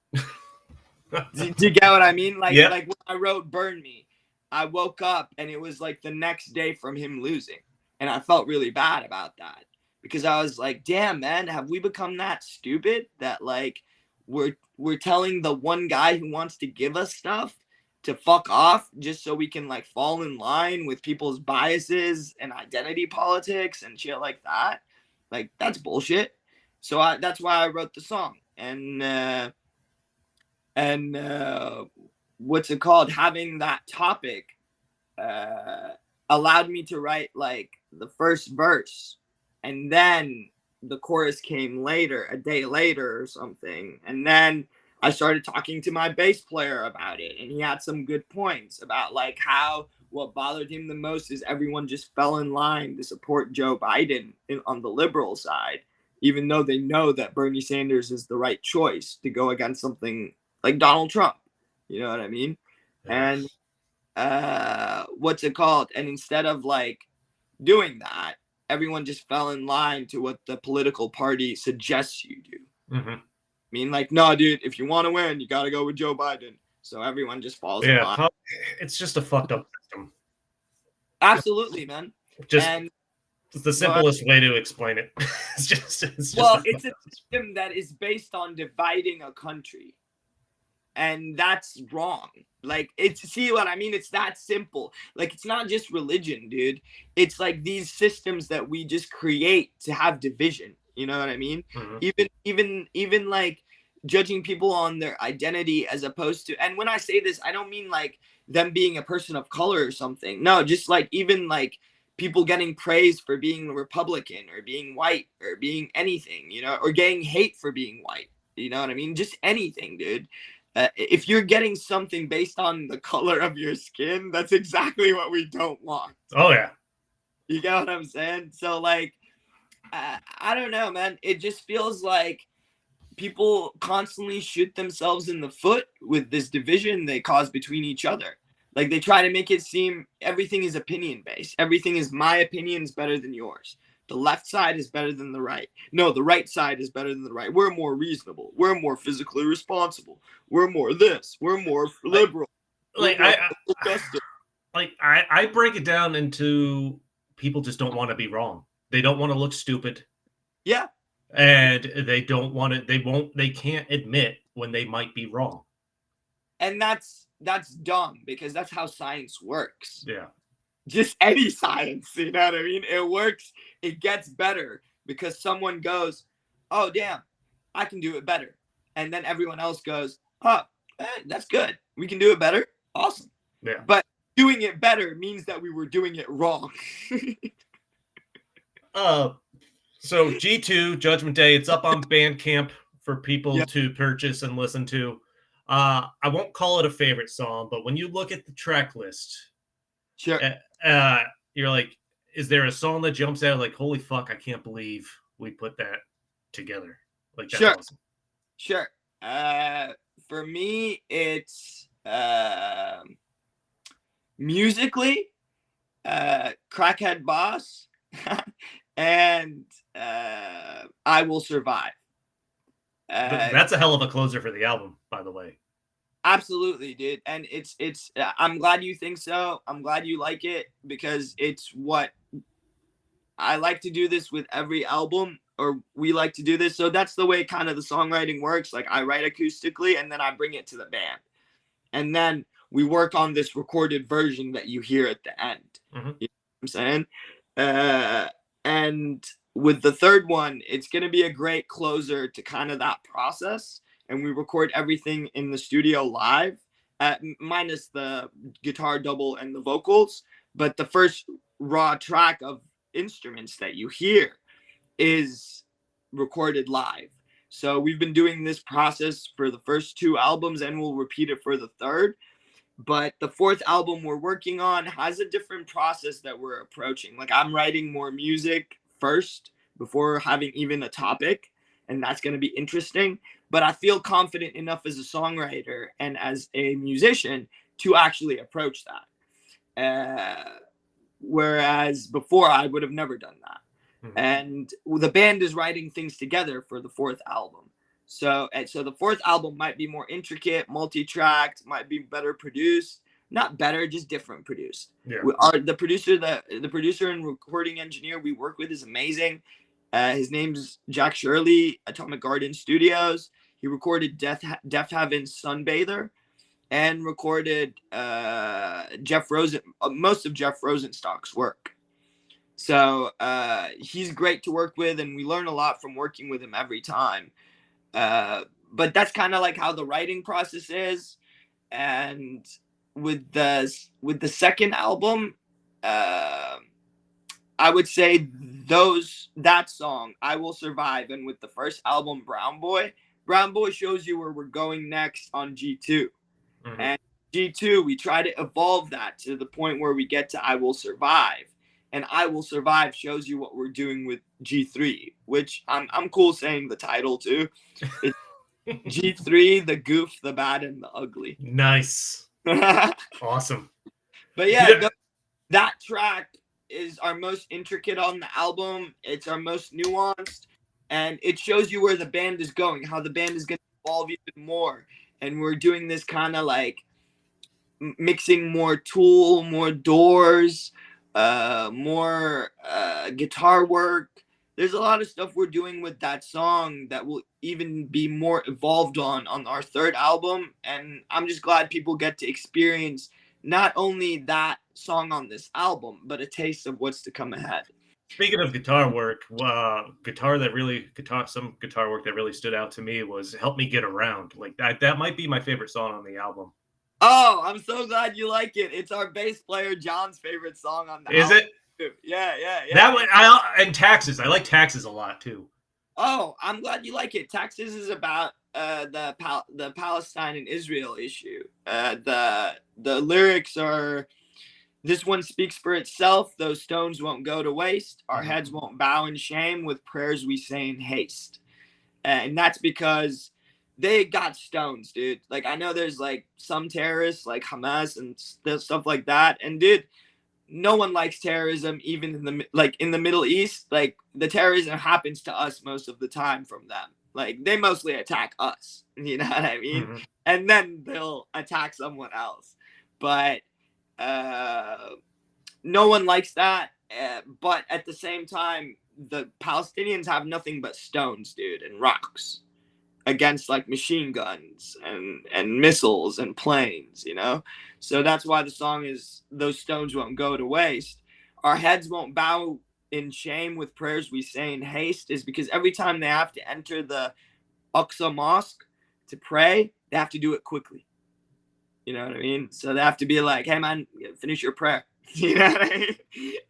Do you get what I mean? Like like when I wrote Burn Me, I woke up and it was like the next day from him losing, and I felt really bad about that because I was like, damn man, have we become that stupid that like we're telling the one guy who wants to give us stuff to fuck off just so we can like fall in line with people's biases and identity politics and shit like that? Like that's bullshit. So that's why I wrote the song. And what's it called, having that topic allowed me to write like the first verse, and then the chorus came later, a day later or something, and then I started talking to my bass player about it, and he had some good points about like how what bothered him the most is everyone just fell in line to support Joe Biden on the liberal side, even though they know that Bernie Sanders is the right choice to go against something like Donald Trump. You know what I mean? And what's it called? And instead of like doing that, everyone just fell in line to what the political party suggests you do. I mean, like, no, dude, if you want to win, you got to go with Joe Biden. So everyone just falls in line. It's just a fucked up system. Absolutely, man. And it's the simplest way to explain it. It's just it's a system that is based on dividing a country. And that's wrong. Like, see what I mean? It's that simple. Like, it's not just religion, dude. It's like these systems that we just create to have division. You know what I mean? Even like judging people on their identity as opposed to, and when I say this, I don't mean like them being a person of color or something. No, just like even like people getting praise for being Republican or being white or being anything, you know, or getting hate for being white. You know what I mean? Just anything, dude. If you're getting something based on the color of your skin, that's exactly what we don't want. Oh, yeah. You get what I'm saying? So, like, I don't know, man. It just feels like people constantly shoot themselves in the foot with this division they cause between each other. Like, they try to make it seem everything is opinion-based. Everything is my opinion is better than yours. The left side is better than the right. No, the right side is better than the right. We're more reasonable. We're more physically responsible. We're more this. We're more liberal. I break it down into people just don't want to be wrong. They don't want to look stupid. Yeah. And they don't want it. They can't admit when they might be wrong. And that's dumb, because that's how science works. Yeah. Just any science, you know what I mean? It works, it gets better because someone goes, oh, damn, I can do it better. And then everyone else goes, huh, that's good. We can do it better. Awesome. Yeah. But doing it better means that we were doing it wrong. So G2 Judgment Day, it's up on Bandcamp for people Yeah. to purchase and listen to. I won't call it a favorite song, but when you look at the track list, Sure. You're like, is there a song that jumps out like, holy fuck, I can't believe we put that together? Like, that's Sure. awesome. Sure. For me, it's musically, Crackhead Boss and I Will Survive. That's a hell of a closer for the album, by the way. Absolutely, dude. And it's I'm glad you think so. I'm glad you like it, because it's what I like to do this with every album, or we like to do this. So that's the way kind of the songwriting works. Like, I write acoustically and then I bring it to the band. And then we work on this recorded version that you hear at the end. Mm-hmm. You know what I'm saying? And with the third one, it's going to be a great closer to kind of that process. And we record everything in the studio live, minus the guitar double and the vocals. But the first raw track of instruments that you hear is recorded live. So we've been doing this process for the first two albums, and we'll repeat it for the third. But the fourth album we're working on has a different process that we're approaching. Like, I'm writing more music first before having even a topic, and that's going to be interesting. But I feel confident enough as a songwriter and as a musician to actually approach that. Whereas before, I would have never done that. Mm-hmm. And the band is writing things together for the fourth album. So the fourth album might be more intricate, multi-tracked, might be better produced. Not better, just different produced. Yeah. The producer and recording engineer we work with is amazing. His name's Jack Shirley, Atomic Garden Studios. He recorded Death Heaven's Sunbather, and recorded most of Jeff Rosenstock's work. So he's great to work with, and we learn a lot from working with him every time. But that's kind of like how the writing process is. And with the second album, I would say that song, I Will Survive, and with the first album, Brown Boy shows you where we're going next on G2. Mm-hmm. And G2, we try to evolve that to the point where we get to I Will Survive. And I Will Survive shows you what we're doing with G3, which I'm cool saying the title too. It's G3, the Goof, the Bad, and the Ugly. Nice. Awesome. But yeah, that track is our most intricate on the album. It's our most nuanced. And it shows you where the band is going, how the band is going to evolve even more. And we're doing this kind of like mixing more Tool, more Doors, more guitar work. There's a lot of stuff we're doing with that song that will even be more evolved on our third album. And I'm just glad people get to experience not only that song on this album, but a taste of what's to come ahead. Speaking of guitar work, some guitar work that really stood out to me was Help Me Get Around. Like that might be my favorite song on the album. Oh, I'm so glad you like it. It's our bass player John's favorite song on the album. Is it? Yeah. That one, and Taxes. I like Taxes a lot too. Oh, I'm glad you like it. Taxes is about the Palestine and Israel issue. The lyrics are, this one speaks for itself. Those stones won't go to waste. Our heads won't bow in shame. With prayers we say in haste. And that's because they got stones, dude. Like, I know there's like some terrorists like Hamas and stuff like that. And dude, no one likes terrorism, even in the Middle East. Like, the terrorism happens to us most of the time from them. Like, they mostly attack us. You know what I mean? Mm-hmm. And then they'll attack someone else. But no one likes that. But at the same time, the Palestinians have nothing but stones, dude, and rocks against like machine guns and missiles and planes, you know? So that's why the song is those stones won't go to waste. Our heads won't bow in shame with prayers we say in haste, is because every time they have to enter the Aqsa Mosque to pray, they have to do it quickly. You know what I mean? So they have to be like, hey man, finish your prayer. You know what I mean?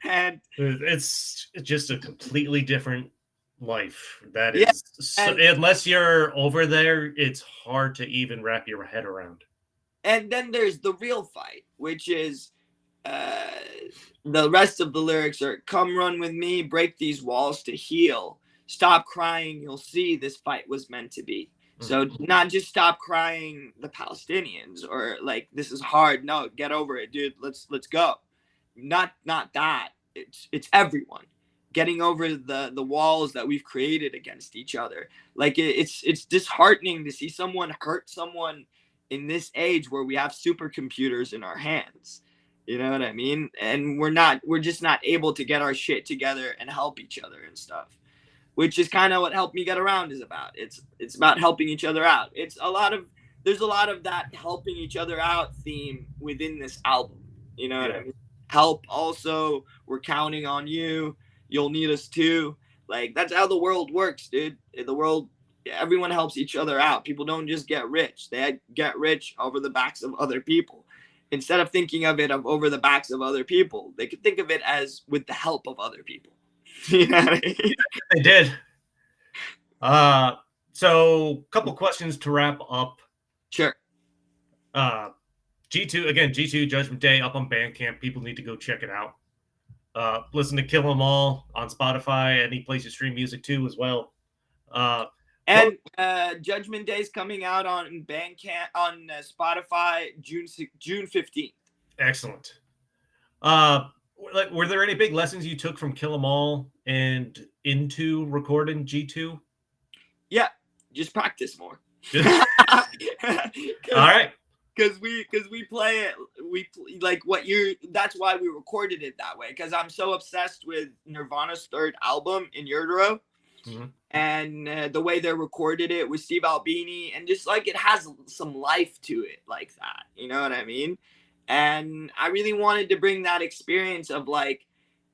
And it's just a completely different life. That yeah, is, unless you're over there, it's hard to even wrap your head around. And then there's the real fight, which is the rest of the lyrics are come run with me, break these walls to heal. Stop crying, you'll see this fight was meant to be. So not just stop crying the Palestinians or like this is hard. No, get over it, dude. Let's go. Not that. It's everyone getting over the walls that we've created against each other. Like it's disheartening to see someone hurt someone in this age where we have supercomputers in our hands. You know what I mean? And we're just not able to get our shit together and help each other and stuff. Which is kind of what Help Me Get Around is about. It's about helping each other out. There's a lot of that helping each other out theme within this album. You know what I mean? Help also, we're counting on you. You'll need us too. Like that's how the world works, dude. The world, everyone helps each other out. People don't just get rich. They get rich over the backs of other people. Instead of thinking of it over the backs of other people, they could think of it as with the help of other people. You know what I mean? They did. So couple questions to wrap up. Sure. G2 Judgment Day up on Bandcamp. People need to go check it out. Listen to Kill 'Em All on Spotify, any place you stream music too as well. And Judgment Day is coming out on Bandcamp on Spotify June 15th. Excellent. Were there any big lessons you took from Kill 'Em All and into recording G2? Yeah, just practice more. All right. Because we play it, that's why we recorded it that way. Because I'm so obsessed with Nirvana's third album, In Utero, and the way they recorded it with Steve Albini, and just like it has some life to it, like that. You know what I mean? And I really wanted to bring that experience of like,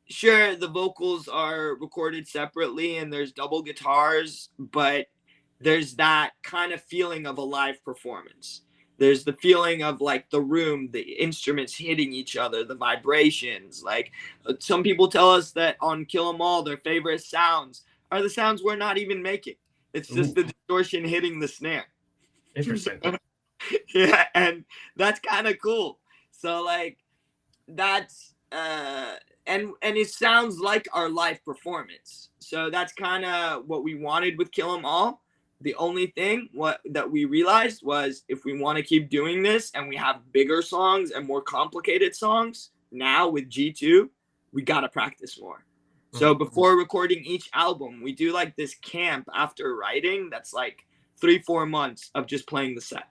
sure, the vocals are recorded separately and there's double guitars, but there's that kind of feeling of a live performance. There's the feeling of like the room, the instruments hitting each other, the vibrations. Like some people tell us that on Kill 'Em All, their favorite sounds are the sounds we're not even making. It's just the distortion hitting the snare. Interesting. Yeah, and that's kind of cool. So like that's and it sounds like our live performance. So that's kind of what we wanted with Kill 'Em All. The only thing that we realized was if we want to keep doing this and we have bigger songs and more complicated songs now with G2, we got to practice more. So before recording each album, we do like this camp after writing that's like 3-4 months of just playing the set.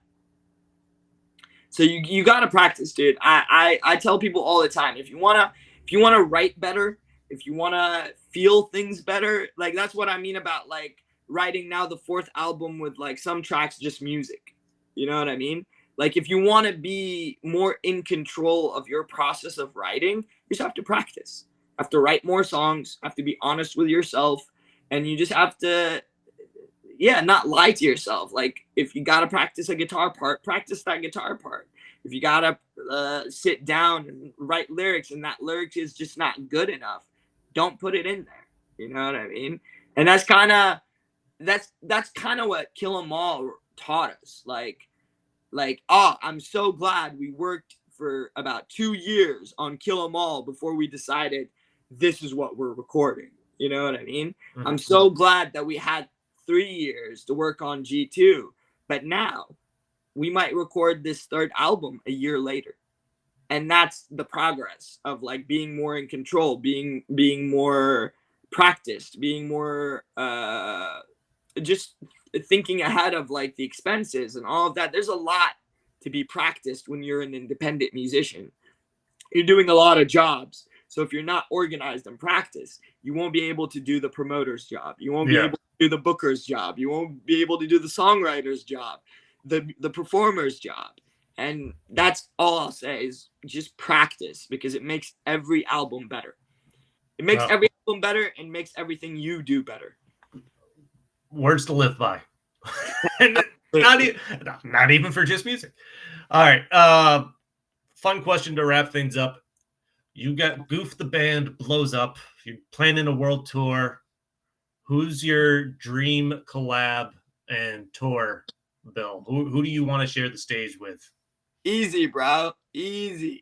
So you got to practice, dude. I tell people all the time, if you want to write better, if you want to feel things better, like that's what I mean about like writing now the 4th album with like some tracks just music. You know what I mean? Like if you want to be more in control of your process of writing, you just have to practice. Have to write more songs, have to be honest with yourself, and you just have to not lie to yourself. Like if you got to practice a guitar part, practice that guitar part. If you got to sit down and write lyrics and that lyric is just not good enough, don't put it in there. You know what I mean? And that's kind of what Kill 'Em All taught us. Like, I'm so glad we worked for about 2 years on Kill 'Em All before we decided this is what we're recording. You know what I mean? I'm so glad that we had 3 years to work on G2, but now we might record this 3rd album a year later. And that's the progress of like being more in control, being more practiced, being more just thinking ahead of like the expenses and all of that. There's a lot to be practiced when you're an independent musician. You're doing a lot of jobs. So if you're not organized in practice, you won't be able to do the promoter's job. You won't be Yeah. able to do the booker's job. You won't be able to do the songwriter's job, the performer's job. And that's all I'll say is just practice, because it makes every album better. It makes every album better and makes everything you do better. Words to live by. And not even for just music. All right. Fun question to wrap things up. You got Goof the band blows up. You're planning a world tour. Who's your dream collab and tour, Bill? Who do you want to share the stage with? Easy, bro. Easy.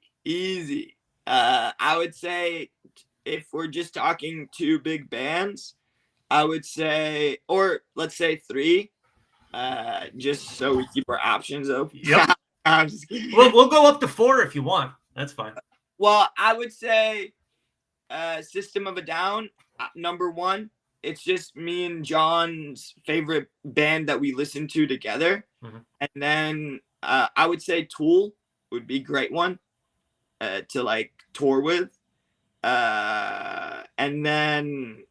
I would say, if we're just talking two big bands, I would say, or let's say three, just so we keep our options open. Yep. I'm just kidding. We'll go up to 4 if you want. That's fine. Well, I would say System of a Down, number one. It's just me and John's favorite band that we listen to together. Mm-hmm. And then I would say Tool would be a great one to like tour with. And then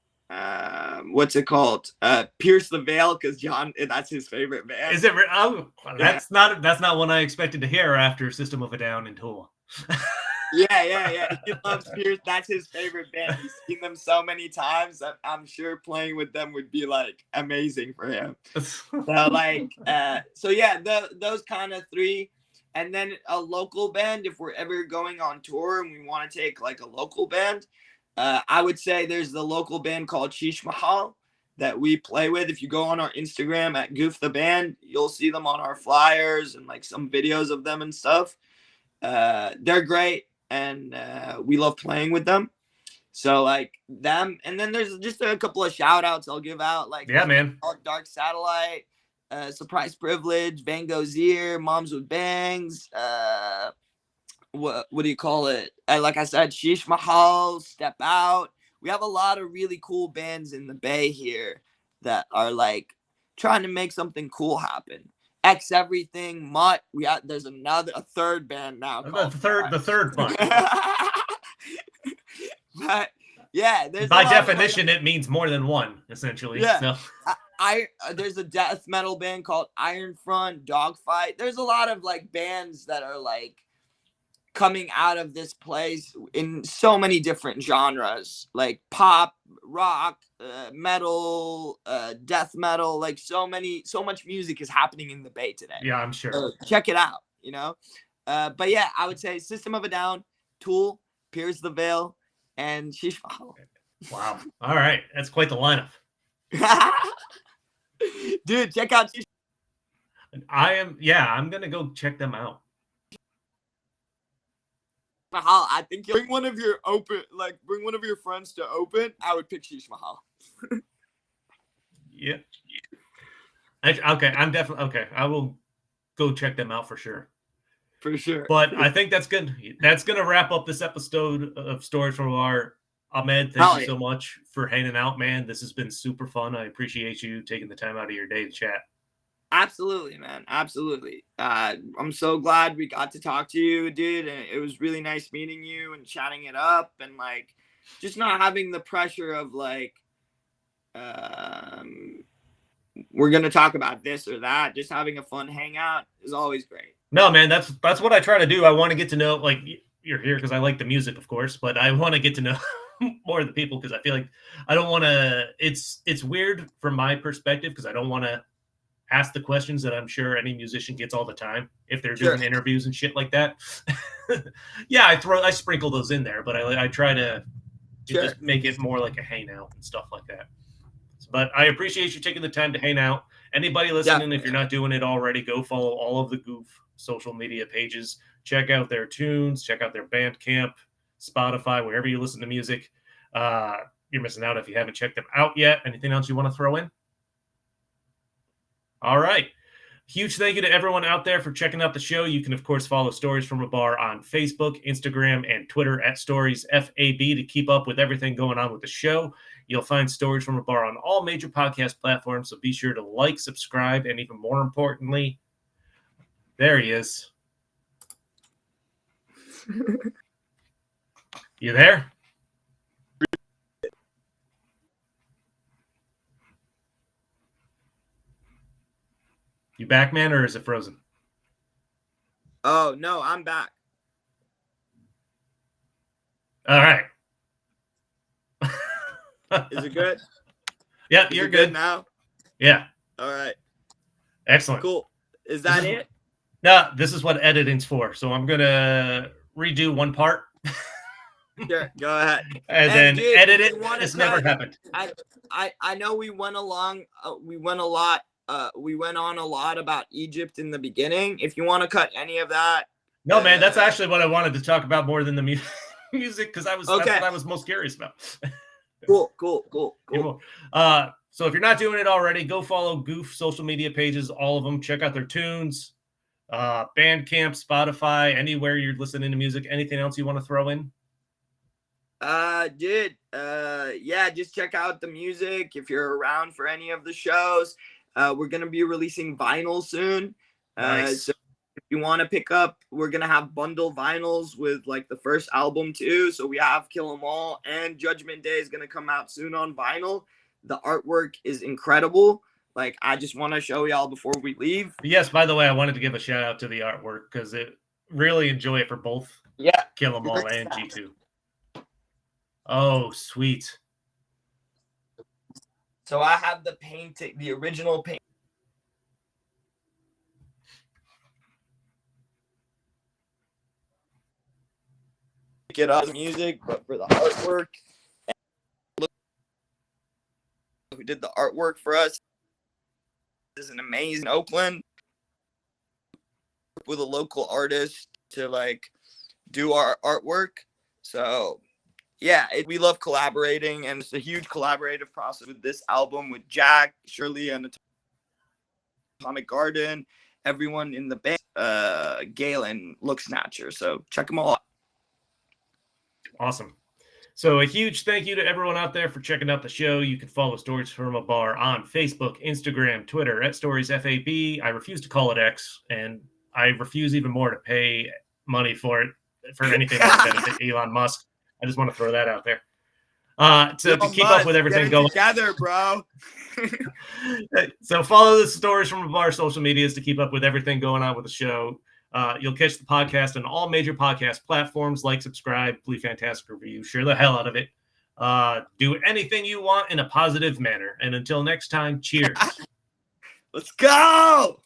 what's it called? Pierce the Veil, because John, that's his favorite band. Is it? Oh, that's not one I expected to hear after System of a Down and Tool. Yeah. He loves Pierce. That's his favorite band. He's seen them so many times that I'm sure playing with them would be like amazing for him. So yeah, those kind of three. And then a local band, if we're ever going on tour and we want to take like a local band, I would say there's the local band called Sheesh Mahal that we play with. If you go on our Instagram at Goof the Band, you'll see them on our flyers and like some videos of them and stuff. They're great, and we love playing with them. So like them, and then there's just a couple of shout outs I'll give out, like man, Dark Satellite, Surprise Privilege, Van Gogh's Ear, Moms with Bangs, what do you call it? Like I said, Sheesh Mahal, Step Out. We have a lot of really cool bands in the Bay here that are like trying to make something cool happen. X Everything, Mutt. There's a third band now. The third Mutt. But yeah, by definition, it means more than one, essentially. Yeah. So. There's a death metal band called Iron Front, Dogfight. There's a lot of like bands that are like coming out of this place in so many different genres, like pop, rock, metal, death metal. Like so much music is happening in the Bay today. Yeah, I'm sure. So check it out, you know. But yeah, I would say System of a Down, Tool, Pierce the Veil, and Sheesh Mahal. Wow. All right, that's quite the lineup. Dude, check out Sheesh. I'm gonna go check them out. Mahal, I think you'll bring one of your friends to open. I would pick Sheesh Mahal. Yeah. Okay, I'm definitely okay. I will go check them out for sure. For sure. But I think that's good. That's gonna wrap up this episode of Stories from our Ahmed. Thank you so much for hanging out, man. This has been super fun. I appreciate you taking the time out of your day to chat. Absolutely, man. Absolutely. I'm so glad we got to talk to you, dude. And it was really nice meeting you and chatting it up, and like just not having the pressure of like we're gonna talk about this or that. Just having a fun hangout is always great. No, man, that's what I try to do. I want to get to know, like, you're here because I like the music, of course, but I want to get to know more of the people, because I feel like I don't want to. It's weird from my perspective, because I don't want to ask the questions that I'm sure any musician gets all the time if they're doing interviews and shit like that. Yeah, I sprinkle those in there, but I try to just make it more like a hangout and stuff like that. But I appreciate you taking the time to hang out. Anybody listening, if you're not doing it already, go follow all of the Goof social media pages. Check out their tunes. Check out their Bandcamp, Spotify, wherever you listen to music. You're missing out if you haven't checked them out yet. Anything else you want to throw in? All right. Huge thank you to everyone out there for checking out the show. You can, of course, follow Stories from a Bar on Facebook, Instagram, and Twitter at StoriesFAB to keep up with everything going on with the show. You'll find Stories from a Bar on all major podcast platforms, so be sure to like, subscribe, and even more importantly, there he is. You there? You back, man, or is it frozen? Oh no, I'm back. All right. Is it good? Yeah, Is you're it good good now? Yeah, All right. excellent. Cool. Is that it? No, this is what editing's for. So I'm gonna redo one part. Sure, go ahead. And And then dude, edit if it. you want to It's never cut, happened. I know we went along, we went a lot, we went on a lot about Egypt in the beginning. If you want to cut any of that, No, man, that's actually what I wanted to talk about more than the music, because that's okay. what I was most curious about. Cool. So if you're not doing it already, go follow Goof social media pages, all of them. Check out their tunes, Bandcamp, Spotify, anywhere you're listening to music. Anything else you want to throw in? Dude, yeah, just check out the music if you're around for any of the shows. We're gonna be releasing vinyl soon. Nice. So if you want to pick up, we're gonna have bundle vinyls with like the first album too. So we have Kill 'Em All and Judgment Day is gonna come out soon on vinyl. The artwork is incredible. Like, I just want to show y'all before we leave. Yes, by the way, I wanted to give a shout out to the artwork because it really enjoy it for both Kill 'Em All and G2. Oh, sweet. So I have the painting, the original paint. Get up music, but for the artwork, who did the artwork for us is an amazing Oakland with a local artist to like do our artwork. So yeah, we love collaborating, and it's a huge collaborative process with this album with Jack, Shirley, and Atomic Garden, everyone in the band, Galen, Look Snatcher. So check them all out. Awesome. So a huge thank you to everyone out there for checking out the show. You can follow Stories from a Bar on Facebook, Instagram, Twitter, @StoriesFAB. I refuse to call it X, and I refuse even more to pay money for it, for anything that would benefit Elon Musk. I just want to throw that out there. To keep up with everything going together, bro. So follow the Stories from a Bar social medias to keep up with everything going on with the show. You'll catch the podcast on all major podcast platforms. Like, subscribe, leave fantastic review, share the hell out of it. Do anything you want in a positive manner. And until next time, cheers. Let's go.